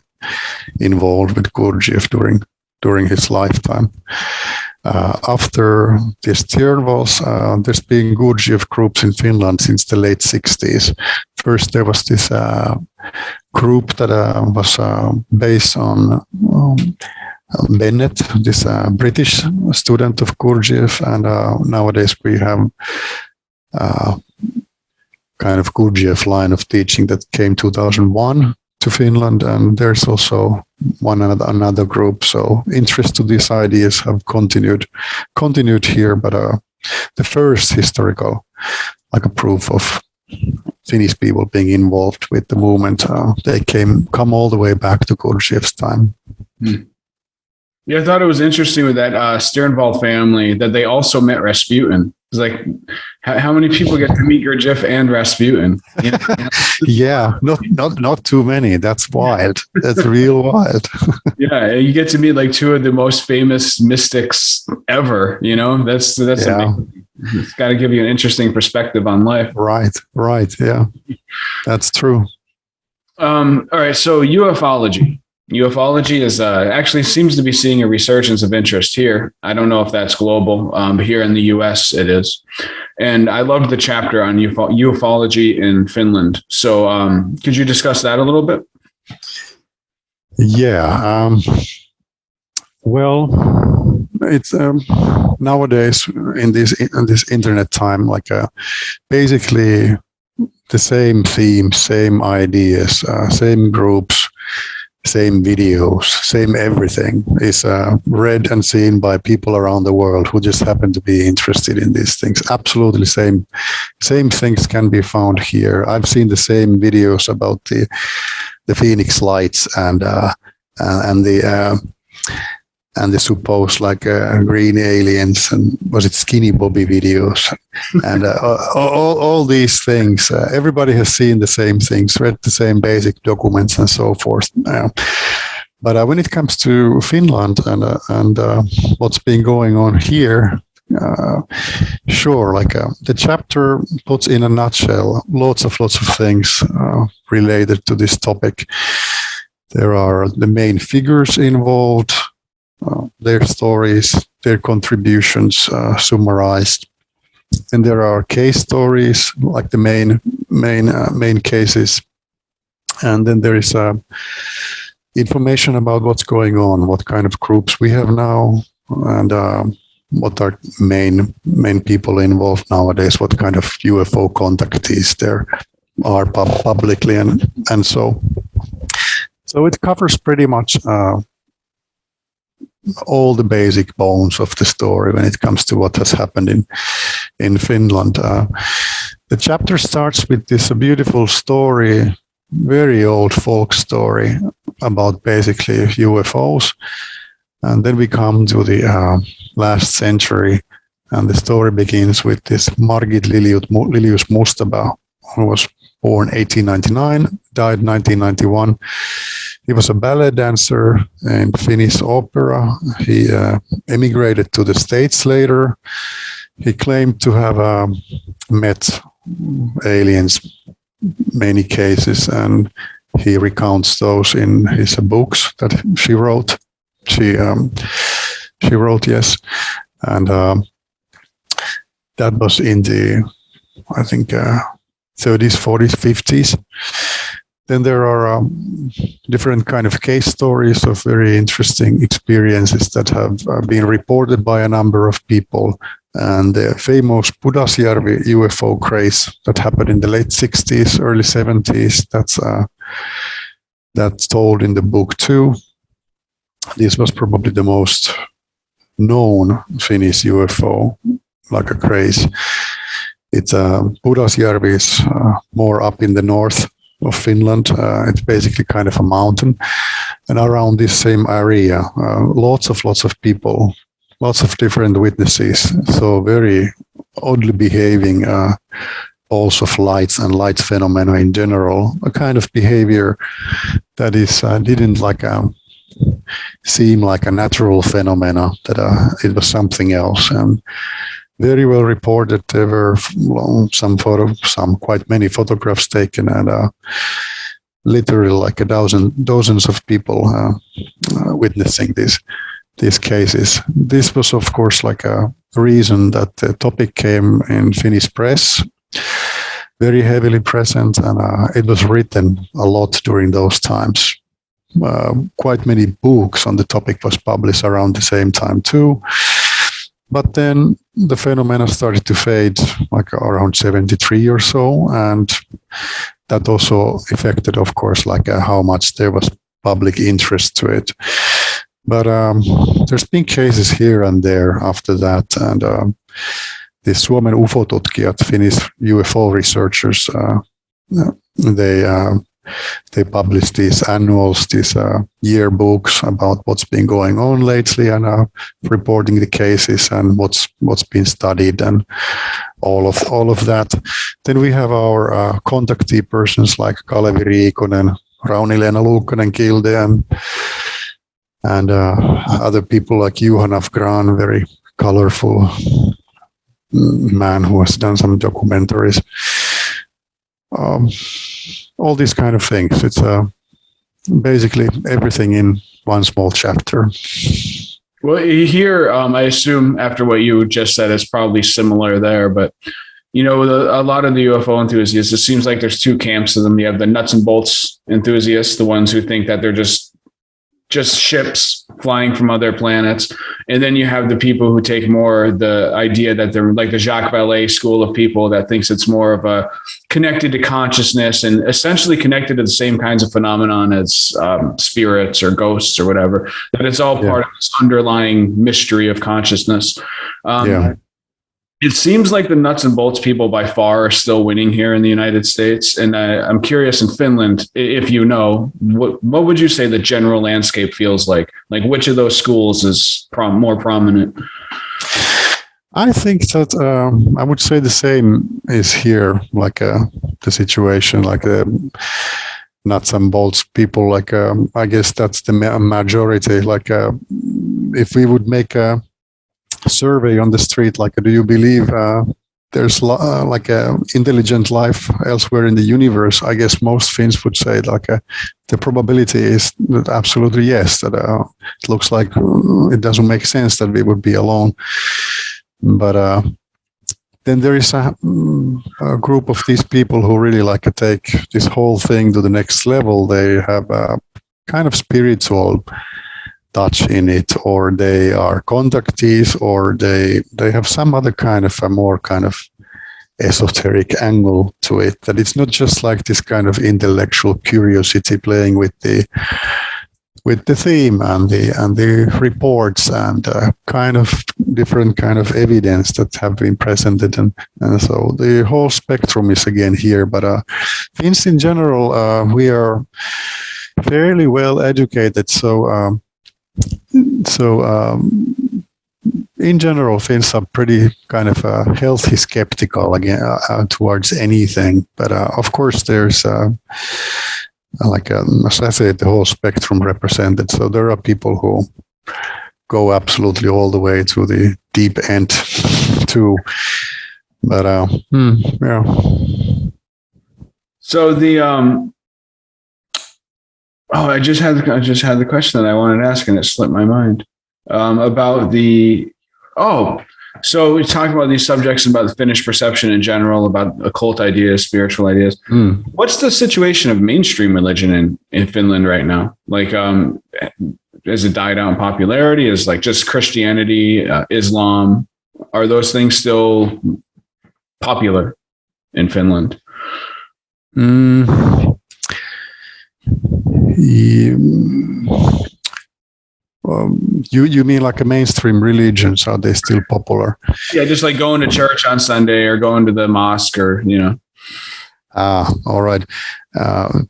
involved with Gurdjieff during his lifetime. After this Tyrnvals, there's been Gurdjieff groups in Finland since the late 60s. First, there was this group that was based on Bennett, this British student of Gurdjieff, and nowadays we have kind of Gurdjieff line of teaching that came 2001 to Finland, and there's also another group. So interest to these ideas have continued here, but the first historical, a proof of Finnish people being involved with the movement, they come all the way back to Gurdjieff's time. Yeah, I thought it was interesting with that Sternvald family that they also met Rasputin. It's like, how many people get to meet Gurdjieff and Rasputin? You know? Yeah, not too many. That's wild. That's real wild. Yeah, you get to meet like two of the most famous mystics ever. You know, that's Yeah. amazing. It's got to give you an interesting perspective on life. Right. Yeah, that's true. All right, so ufology. Ufology is actually seems to be seeing a resurgence of interest here. I don't know if that's global, but here in the U.S. it is. And I loved the chapter on ufology in Finland. So could you discuss that a little bit? Yeah. Well, it's nowadays in this internet time, like basically the same themes, same ideas, same groups, same videos, same everything is read and seen by people around the world who just happen to be interested in these things. Absolutely same things can be found here. I've seen the same videos about the Phoenix lights and the supposed like green aliens, and was it Skinny Bobby videos, and all these things. Everybody has seen the same things, read the same basic documents, and so forth. But when it comes to Finland and what's been going on here, sure, like the chapter puts in a nutshell lots of things related to this topic. There are the main figures involved. Their stories, their contributions summarized, and there are case stories like the main cases, and then there is information about what's going on, what kind of groups we have now, and what are main people involved nowadays, what kind of UFO contactees there are publicly, and so it covers pretty much all the basic bones of the story when it comes to what has happened in Finland. The chapter starts with this beautiful story, very old folk story about basically UFOs, and then we come to the last century, and the story begins with this Margit Lilius Mustaba, who was born 1899, died 1991. He was a ballet dancer in Finnish opera. He emigrated to the States later. He claimed to have met aliens, many cases, and he recounts those in his books that she wrote. She wrote, yes, and that was in the, I think, 30s, 40s, 50s. Then there are different kind of case stories of very interesting experiences that have been reported by a number of people. And the famous Pudasjärvi UFO craze that happened in the late 60s, early 70s, that's told in the book too. This was probably the most known Finnish UFO, like a craze. It's Pudasjärvi is more up in the north of Finland. It's basically kind of a mountain, and around this same area, lots of people, lots of different witnesses. So very oddly behaving balls of lights and light phenomena in general, a kind of behavior that is didn't like seem like a natural phenomena, that it was something else. And very well reported. There were quite many photographs taken, and literally like dozens of people witnessing these cases. This was, of course, like a reason that the topic came in Finnish press, very heavily present, and it was written a lot during those times. Quite many books on the topic was published around the same time too. But then the phenomena started to fade, like around 73 or so, and that also affected, of course, like how much there was public interest to it. But there's been cases here and there after that, and the Suomen UFO-tutkijat, Finnish UFO researchers, they they publish these annuals, these yearbooks about what's been going on lately, and reporting the cases and what's been studied and all of that. Then we have our contactee persons like Kalevi Riikonen, Rauni-Leena Luukkonen-Kilde, and other people like Juhan Afgran, very colorful man who has done some documentaries. All these kind of things. It's basically everything in one small chapter. Well, here, I assume after what you just said, it's probably similar there. But, you know, a lot of the UFO enthusiasts, it seems like there's two camps of them. You have the nuts and bolts enthusiasts, the ones who think that they're just ships flying from other planets. And then you have the people who take more the idea that they're like the Jacques Vallée school of people that thinks it's more of a connected to consciousness and essentially connected to the same kinds of phenomenon as spirits or ghosts or whatever, that it's all part of this underlying mystery of consciousness. It seems like the nuts and bolts people by far are still winning here in the United States. And I'm curious in Finland, if you know, what would you say the general landscape feels like? Like which of those schools is more prominent? I think that I would say the same is here, like the situation, like the nuts and bolts people, like I guess that's the majority. Like if we would make a survey on the street, like do you believe there's like a intelligent life elsewhere in the universe, I guess most Finns would say like the probability is that absolutely yes, that it looks like it doesn't make sense that we would be alone. But then there is a group of these people who really like to take this whole thing to the next level. They have a kind of spiritual touch in it, or they are contactees, or they have some other kind of a more kind of esoteric angle to it, that it's not just like this kind of intellectual curiosity playing with the theme and the reports and kind of different kind of evidence that have been presented, and so the whole spectrum is again here. But Finns in general, we are fairly well educated, so in general, Finns are pretty kind of healthy skeptical again towards anything. But of course, there's like as I said, the whole spectrum represented. So there are people who go absolutely all the way to the deep end too. But yeah. So the I just had the question that I wanted to ask, and it slipped my mind about the. So we talked about these subjects, about the Finnish perception in general, about occult ideas, spiritual ideas. What's the situation of mainstream religion in Finland right now? Like, has it died out in popularity? Is like just Christianity, Islam? Are those things still popular in Finland? You mean like a mainstream religions? Are they still popular? Yeah, just like going to church on Sunday or going to the mosque, or all right.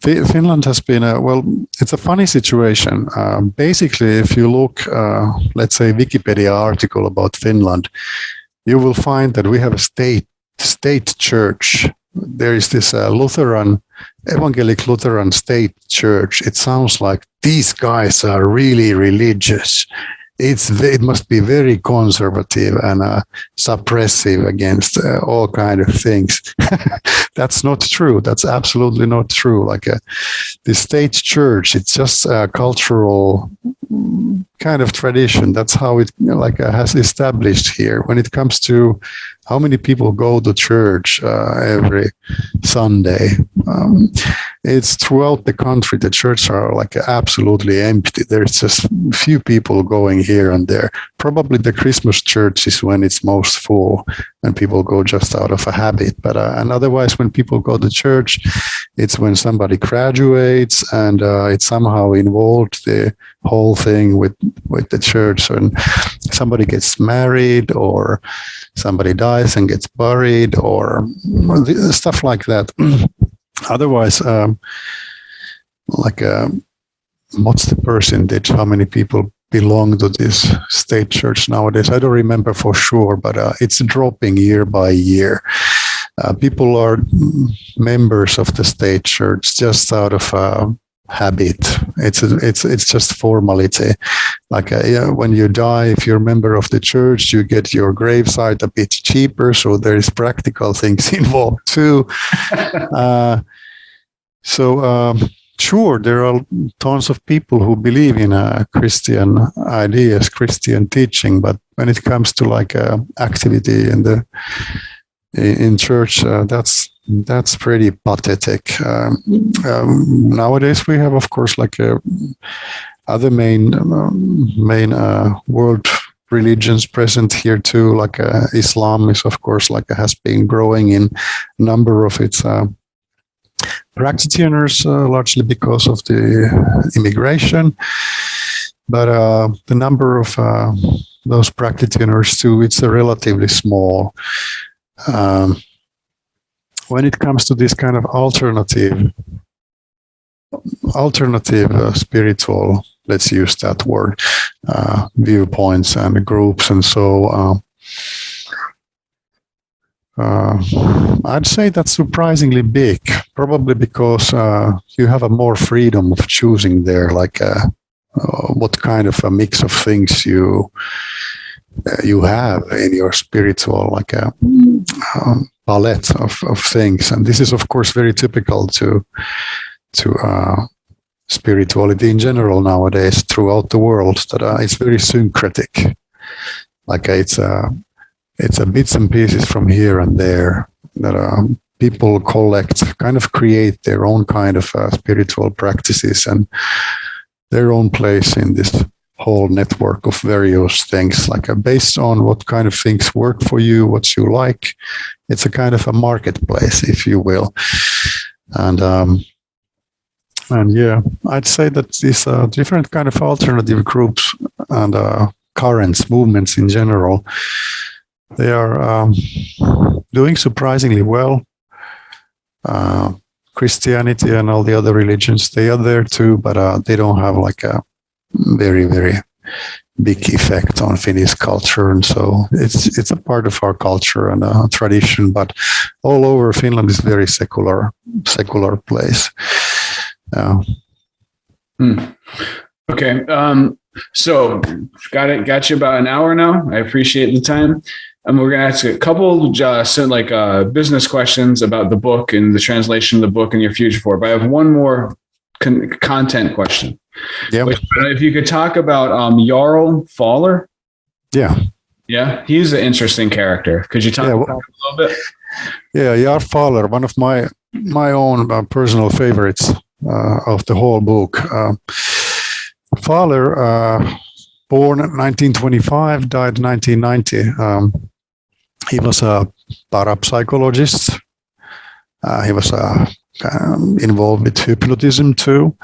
Finland has been it's a funny situation. Basically, if you look, let's say Wikipedia article about Finland, you will find that we have a state church. There is this Evangelic Lutheran state church. It sounds like these guys are really religious. It must be very conservative and suppressive against all kind of things. That's not true. That's absolutely not true. Like the state church, it's just a cultural kind of tradition. That's how it has established here. When it comes to how many people go to church every Sunday, it's throughout the country. The churches are like absolutely empty. There's just few people going here and there. Probably the Christmas church is when it's most full and people go just out of a habit. But and otherwise, when people go to church, it's when somebody graduates and it somehow involved the whole thing with the church, and somebody gets married or somebody dies and gets buried or stuff like that. Otherwise, like what's the percentage? How many people belong to this state church nowadays? I don't remember for sure, but it's dropping year by year. People are members of the state church just out of habit. It's just formality. Like when you die, if you're a member of the church, you get your gravesite a bit cheaper. So there is practical things involved too. Sure, there are tons of people who believe in Christian ideas, Christian teaching, but when it comes to like activity in church, that's pretty pathetic. Nowadays, we have, of course, like other main world religions present here too. Like Islam is, of course, like has been growing in number of its practitioners, largely because of the immigration. But the number of those practitioners too, it's relatively small. When it comes to this kind of alternative spiritual, let's use that word, viewpoints and groups and so I'd say that's surprisingly big, probably because you have a more freedom of choosing there, like what kind of a mix of things you have in your spiritual, like a palette of things. And this is, of course, very typical to spirituality in general nowadays throughout the world, that it's very syncretic. Like it's a bits and pieces from here and there that people collect, kind of create their own kind of spiritual practices and their own place in this whole network of various things, like based on what kind of things work for you, what you like. It's a kind of a marketplace, if you will. And yeah, I'd say that these different kind of alternative groups and currents, movements in general, they are doing surprisingly well. Christianity and all the other religions, they are there too, but they don't have like a very, very big effect on Finnish culture. And so it's a part of our culture and tradition, but all over Finland is very secular place. Okay. So got you about an hour now. I appreciate the time. We're going to ask a couple business questions about the book and the translation of the book and your future for it. But I have one more content question. Yeah. If you could talk about Yarrow Faller. Yeah. Yeah. He's an interesting character. Could you talk about him a little bit? Yeah. Yarrow Faller, one of my own personal favorites of the whole book. Faller, born in 1925, died in 1990. He was a parapsychologist. He was involved with hypnotism too.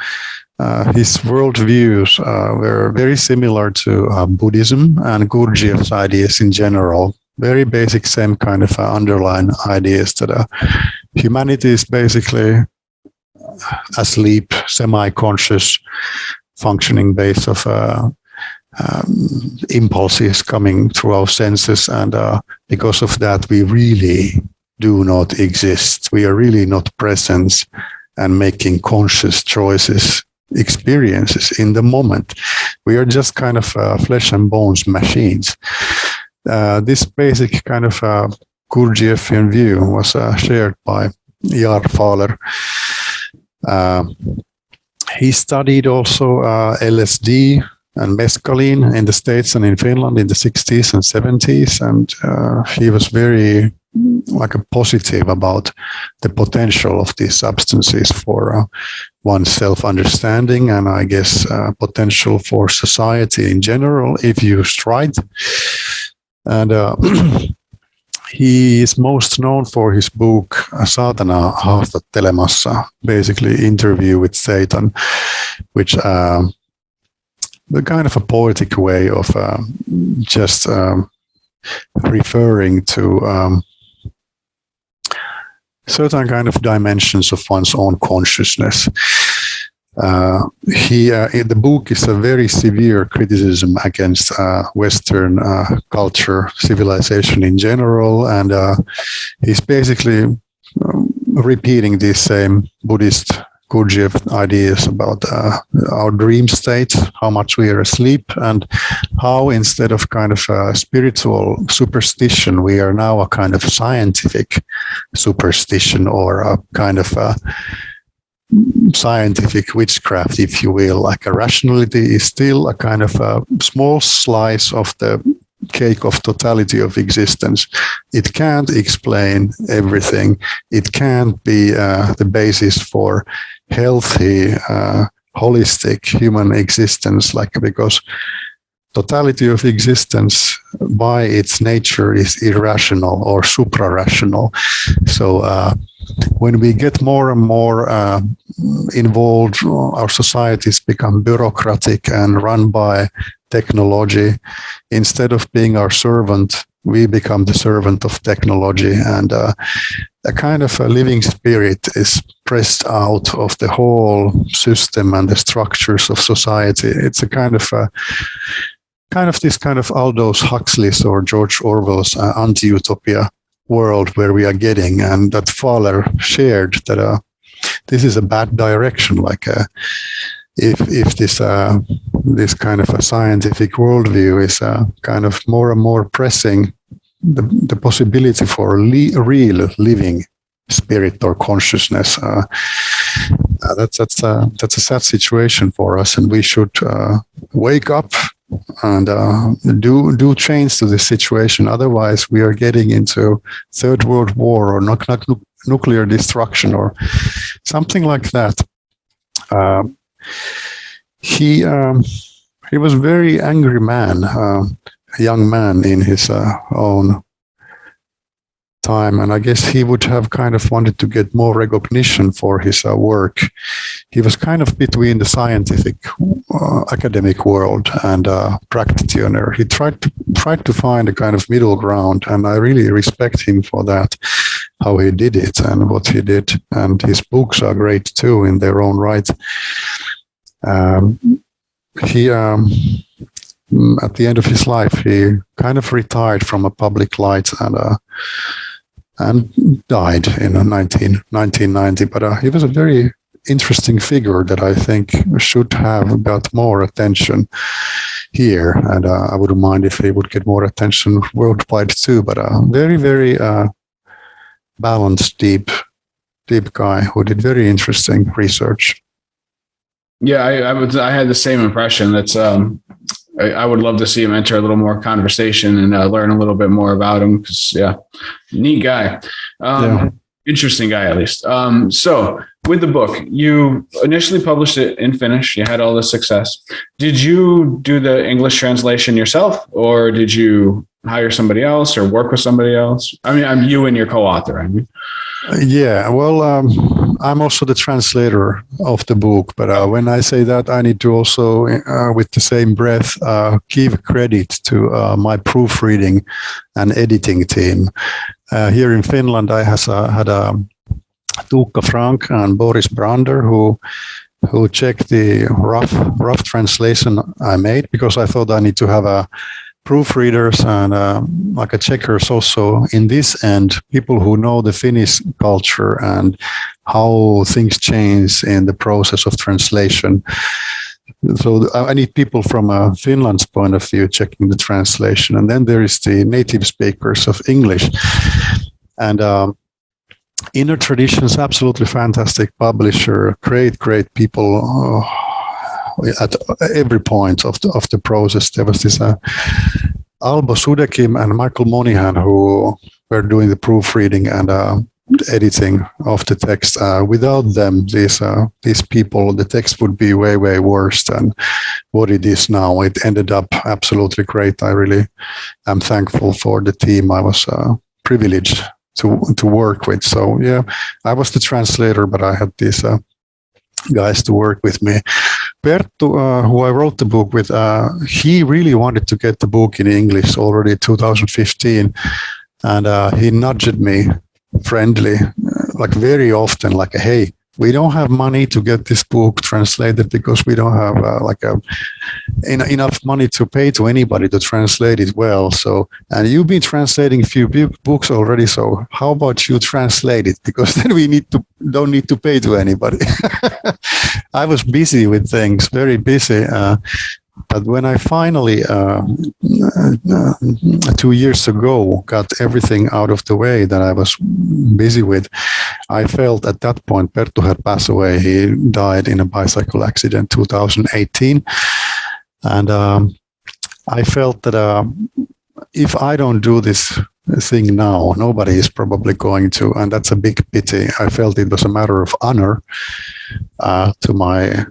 His worldviews were very similar to Buddhism and Gurdjieff's ideas in general. Very basic, same kind of underlying ideas that humanity is basically asleep, semi-conscious, functioning base of impulses coming through our senses, and because of that we really do not exist. We are really not present and making conscious choices, experiences in the moment. We are just kind of flesh and bones machines. This basic kind of Gurdjieffian view was shared by Yarrow Faller. He studied also LSD and mescaline in the States and in Finland in the 60s and 70s. And he was very positive about the potential of these substances for one's self-understanding, and I guess potential for society in general if used right. And he is most known for his book Saatana haastattelemassa, basically Interview with Satan, which the kind of a poetic way of just referring to certain kind of dimensions of one's own consciousness. In the book is a very severe criticism against Western culture, civilization in general, and he's basically repeating these same Buddhist Gurdjieff ideas about our dream state, how much we are asleep, and how instead of kind of a spiritual superstition, we are now a kind of scientific superstition, or a kind of scientific witchcraft, if you will. Like a rationality is still a kind of a small slice of the cake of totality of existence. It can't explain everything. It can't be the basis for healthy, holistic human existence, because totality of existence by its nature is irrational or supra-rational. So when we get more and more involved, our societies become bureaucratic and run by technology. Instead of being our servant, we become the servant of technology, and a kind of a living spirit is pressed out of the whole system and the structures of society. It's a kind of this kind of Aldous Huxley's or George Orwell's anti-utopia world where we are getting, and that Faller shared that this is a bad direction. If this kind of a scientific worldview is kind of more and more pressing the possibility for real living spirit or consciousness, that's a sad situation for us, and we should wake up and do change to this situation. Otherwise, we are getting into Third World War or nuclear destruction or something like that. He was a very angry man, a young man in his own time, and I guess he would have kind of wanted to get more recognition for his work. He was kind of between the scientific academic world and practitioner. He tried to find a kind of middle ground, and I really respect him for that, how he did it and what he did. And his books are great too in their own right. He at the end of his life, he kind of retired from a public light and died in 1990. But he was a very interesting figure that I think should have got more attention here, and I wouldn't mind if he would get more attention worldwide too. But very, very balanced, deep guy who did very interesting research. Yeah, I had the same impression. That's I would love to see him enter a little more conversation and learn a little bit more about him, because neat guy. Interesting guy, at least. So with the book, you initially published it in Finnish. You had all this success. Did you do the English translation yourself, or did you hire somebody else or work with somebody else? I mean, I'm you and your co-author. I mean. Yeah, well, I'm also the translator of the book, but when I say that, I need to also, with the same breath, give credit to my proofreading and editing team. Here in Finland, I had Tuukka Frank and Boris Brander who checked the rough translation I made, because I thought I need to have proofreaders and like a checkers also in this end, people who know the Finnish culture and how things change in the process of translation. So I need people from Finland's point of view checking the translation. And then there is the native speakers of English. And Inner Traditions, absolutely fantastic publisher, great people. At every point of the process, there was this Albo Sudekim and Michael Monihan who were doing the proofreading and editing of the text. Without them, these people, the text would be way worse than what it is now. It ended up absolutely great. I really am thankful for the team I was privileged to work with. So yeah, I was the translator, but I had these guys to work with me. Perttu, who I wrote the book with, he really wanted to get the book in English already 2015, and he nudged me friendly, like very often, like, hey, we don't have money to get this book translated because we don't have enough money to pay to anybody to translate it well. So, and you've been translating a few books already. So how about you translate it? Because then we don't need to pay to anybody. I was busy with things, very busy. But when I finally, 2 years ago, got everything out of the way that I was busy with, I felt at that point Perttu had passed away. He died in a bicycle accident 2018. And I felt that if I don't do this thing now, nobody is probably going to, and that's a big pity. I felt it was a matter of honor to my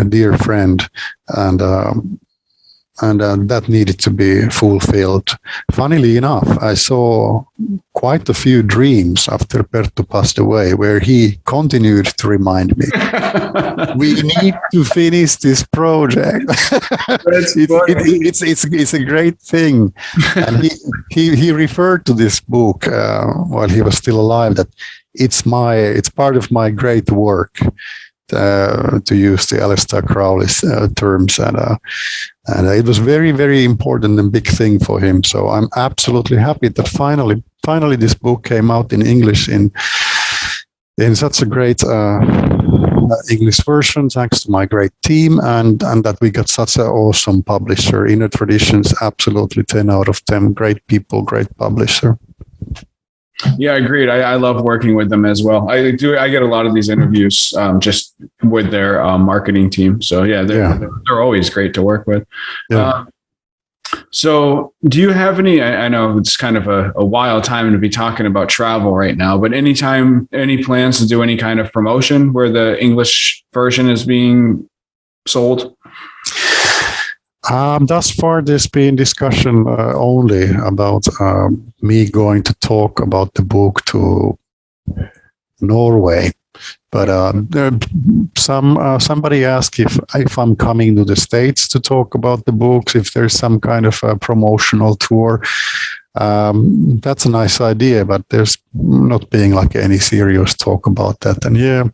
dear friend, and that needed to be fulfilled. Funnily enough, I saw quite a few dreams after Perttu passed away, where he continued to remind me, we need to finish this project. It's a great thing. And he referred to this book while he was still alive, that it's part of my great work. To use the Aleister Crowley's terms, and it was very, very important and big thing for him. So I'm absolutely happy that finally this book came out in English in such a great English version, thanks to my great team, and that we got such an awesome publisher. Inner Traditions, absolutely 10 out of 10. Great people, great publisher. Yeah, agreed. I love working with them as well. I get a lot of these interviews just with their marketing team. So they're always great to work with. Yeah. So do you have any, I know it's kind of a wild time to be talking about travel right now, but any plans to do any kind of promotion where the English version is being sold? Thus far, there's been discussion only about me going to talk about the book to Norway. But somebody asked if I'm coming to the States to talk about the books, if there's some kind of a promotional tour. That's a nice idea, but there's not being like any serious talk about that. And yeah,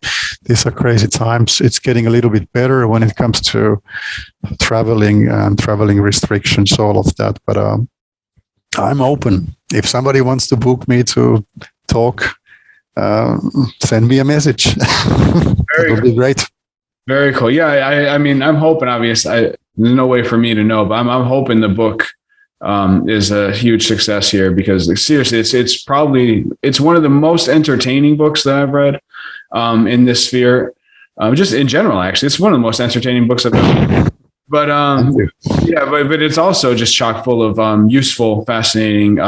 these are crazy times. It's getting a little bit better when it comes to traveling and traveling restrictions, all of that. But I'm open. If somebody wants to book me to talk, send me a message. That would be great. Very cool. Yeah, I mean, I'm hoping, obviously, there's no way for me to know, but I'm hoping the book is a huge success here, because seriously, it's one of the most entertaining books that I've read in this sphere. Just in general, actually, it's one of the most entertaining books I've ever read. But but it's also just chock full of useful, fascinating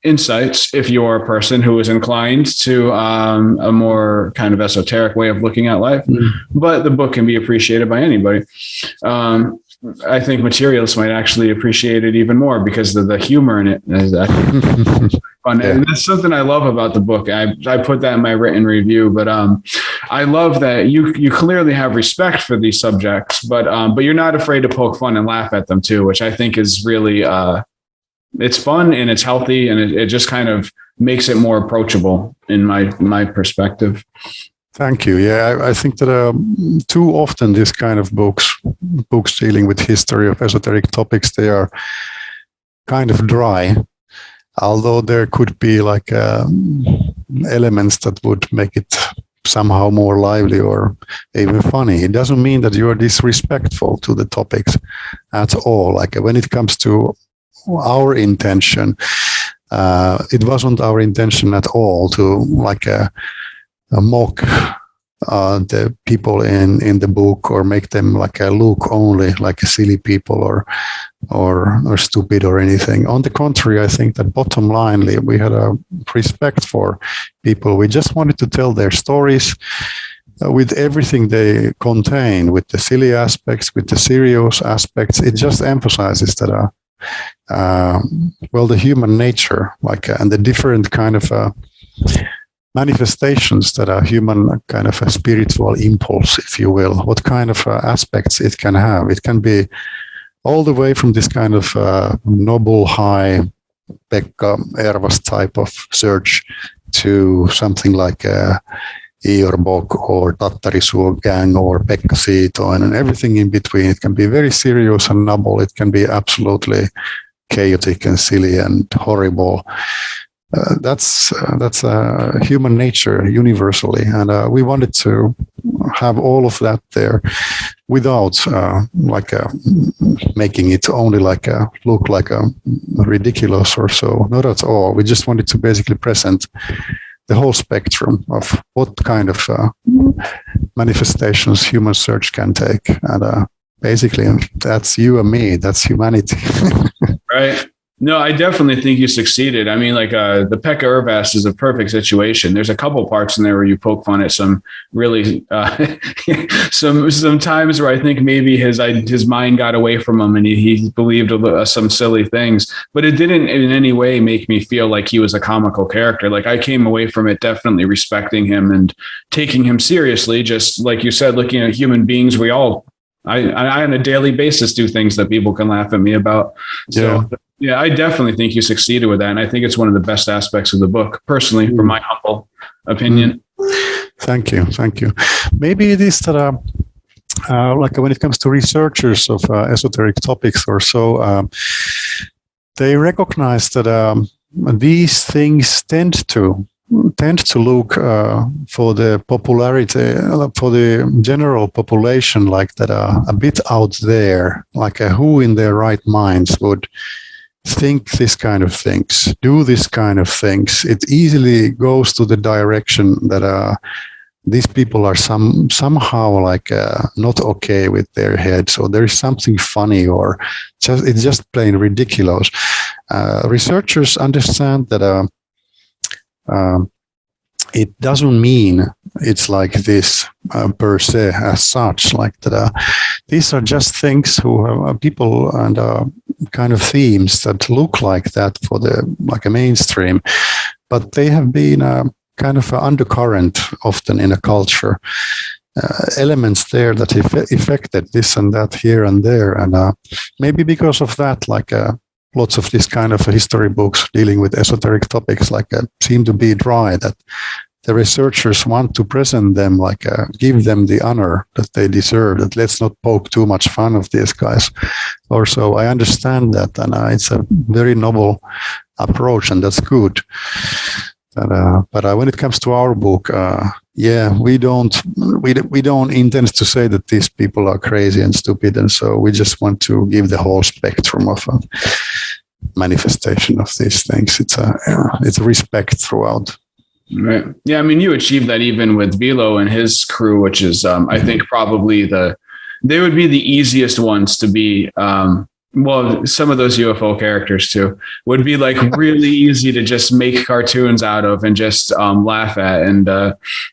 insights if you're a person who is inclined to a more kind of esoteric way of looking at life. But the book can be appreciated by anybody. I think materialists might actually appreciate it even more because of the humor in it. Fun. Yeah. And that's something I love about the book. I put that in my written review, but I love that you clearly have respect for these subjects, but you're not afraid to poke fun and laugh at them too, which I think is really it's fun and it's healthy, and it just kind of makes it more approachable in my perspective. Thank you. Yeah, I think that too often this kind of books dealing with history of esoteric topics, they are kind of dry, although there could be like elements that would make it somehow more lively or even funny. It doesn't mean that you are disrespectful to the topics at all. Like when it comes to our intention, it wasn't our intention at all to mock the people in the book or make them look only like silly people or stupid or anything. On the contrary, I think that bottom line, we had a respect for people. We just wanted to tell their stories with everything they contain, with the silly aspects, with the serious aspects. It just emphasizes that the human nature, and the different kind of manifestations that are human, kind of a spiritual impulse, if you will, what kind of aspects it can have. It can be all the way from this kind of noble, high, Pekka Ervas type of search to something like Iorbok or Tattarisuo gang or Pekka Siito and everything in between. It can be very serious and noble. It can be absolutely chaotic and silly and horrible. That's human nature universally, and we wanted to have all of that there without making it only look like a ridiculous or so. Not at all. We just wanted to basically present the whole spectrum of what kind of manifestations human search can take, and basically that's you and me. That's humanity. Right. No, I definitely think you succeeded. I mean, the Pekka Urvas is a perfect situation. There's a couple parts in there where you poke fun at some really some times where I think maybe his mind got away from him and he believed some silly things, but it didn't in any way make me feel like he was a comical character. Like I came away from it definitely respecting him and taking him seriously. Just like you said, looking at human beings, I on a daily basis do things that people can laugh at me about. So. Yeah, I definitely think you succeeded with that. And I think it's one of the best aspects of the book, personally, from my humble opinion. Thank you. Maybe it is that, when it comes to researchers of esoteric topics or so, they recognize that these things tend to look for the popularity, for the general population, like that a bit out there, who in their right minds would think this kind of things, do this kind of things. It easily goes to the direction that these people are somehow not okay with their heads, or there is something funny, or it's just plain ridiculous. Researchers understand that it doesn't mean it's like this per se as such, like that. These are just things who have people and kind of themes that look like that for the a mainstream, but they have been kind of an undercurrent often in a culture. Elements there that affected this and that here and there, and maybe because of that, lots of this kind of history books dealing with esoteric topics seem to be dry, that the researchers want to present them give them the honor that they deserve, that let's not poke too much fun of these guys or so. I understand that, and it's a very noble approach, and that's good. But when it comes to our book, we don't intend to say that these people are crazy and stupid, and so we just want to give the whole spectrum of manifestation of these things. It's a respect throughout. Right. Yeah. I mean, you achieved that even with Velo and his crew, which is, I think, probably they would be the easiest ones to be. Well, some of those UFO characters too would be really easy to just make cartoons out of and just laugh at. And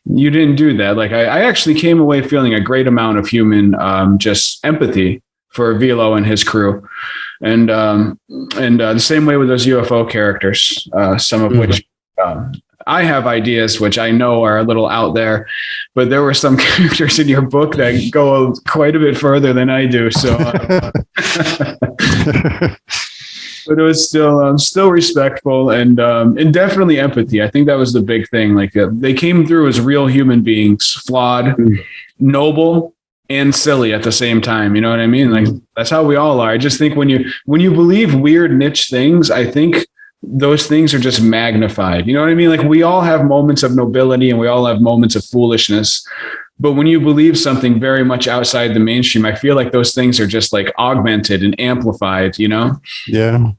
you didn't do that. I actually came away feeling a great amount of human just empathy for Velo and his crew. And the same way with those UFO characters, some of which I have ideas which I know are a little out there, but there were some characters in your book that go quite a bit further than I do. So, but it was still respectful and definitely empathy. I think that was the big thing. They came through as real human beings, flawed, noble, and silly at the same time. You know what I mean? That's how we all are. I just think when you believe weird niche things, I think those things are just magnified. You know what I mean? We all have moments of nobility and we all have moments of foolishness. But when you believe something very much outside the mainstream, I feel like those things are just augmented and amplified, you know? Yeah.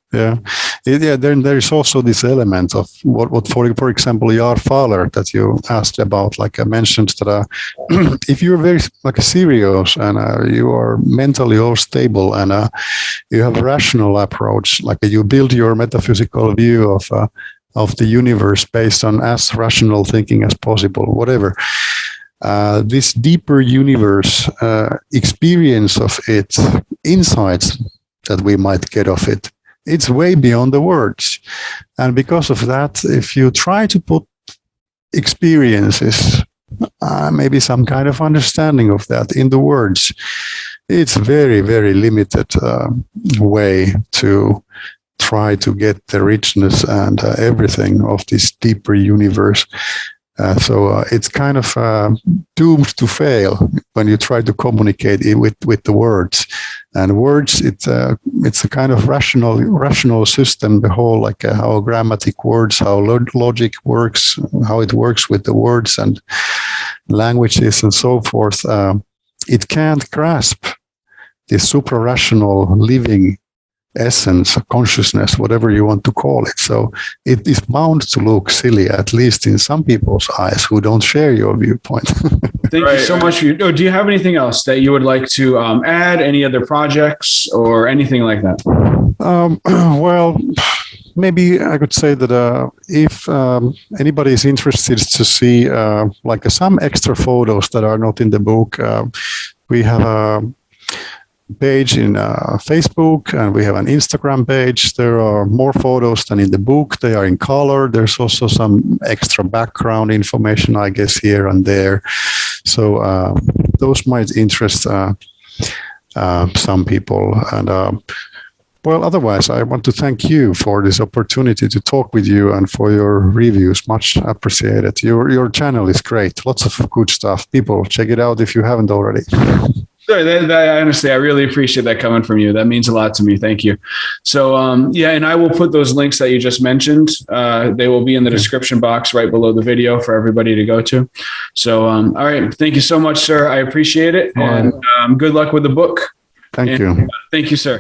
Then there's also this element of what for example, Yarrow Faller that you asked about, I mentioned that if you're very serious and you are mentally all stable and you have a rational approach, you build your metaphysical view of the universe based on as rational thinking as possible, whatever. This deeper universe experience of it, insights that we might get of it, it's way beyond the words. And because of that, if you try to put experiences, maybe some kind of understanding of that in the words, it's very, very limited way to try to get the richness and everything of this deeper universe. So it's kind of doomed to fail when you try to communicate it with the words. And words, it's a kind of rational system. The whole how grammatic words, how logic works, how it works with the words and languages and so forth. It can't grasp the supra-rational living essence, consciousness, whatever you want to call it. So it is bound to look silly, at least in some people's eyes who don't share your viewpoint. Thank you so much. Do you have anything else that you would like to add? Any other projects or anything like that? Well, maybe I could say that if anybody is interested to see some extra photos that are not in the book, we have a page in Facebook, and we have an Instagram page. There are more photos than in the book. They are in color. There's also some extra background information, I guess, here and there. So those might interest some people. And well, otherwise, I want to thank you for this opportunity to talk with you and for your reviews. Much appreciated. Your channel is great. Lots of good stuff. People, check it out if you haven't already. I understand. I really appreciate that coming from you. That means a lot to me. Thank you. So, and I will put those links that you just mentioned. They will be in the description box right below the video for everybody to go to. So, all right. Thank you so much, sir. I appreciate it. And good luck with the book. Thank you. Thank you, sir.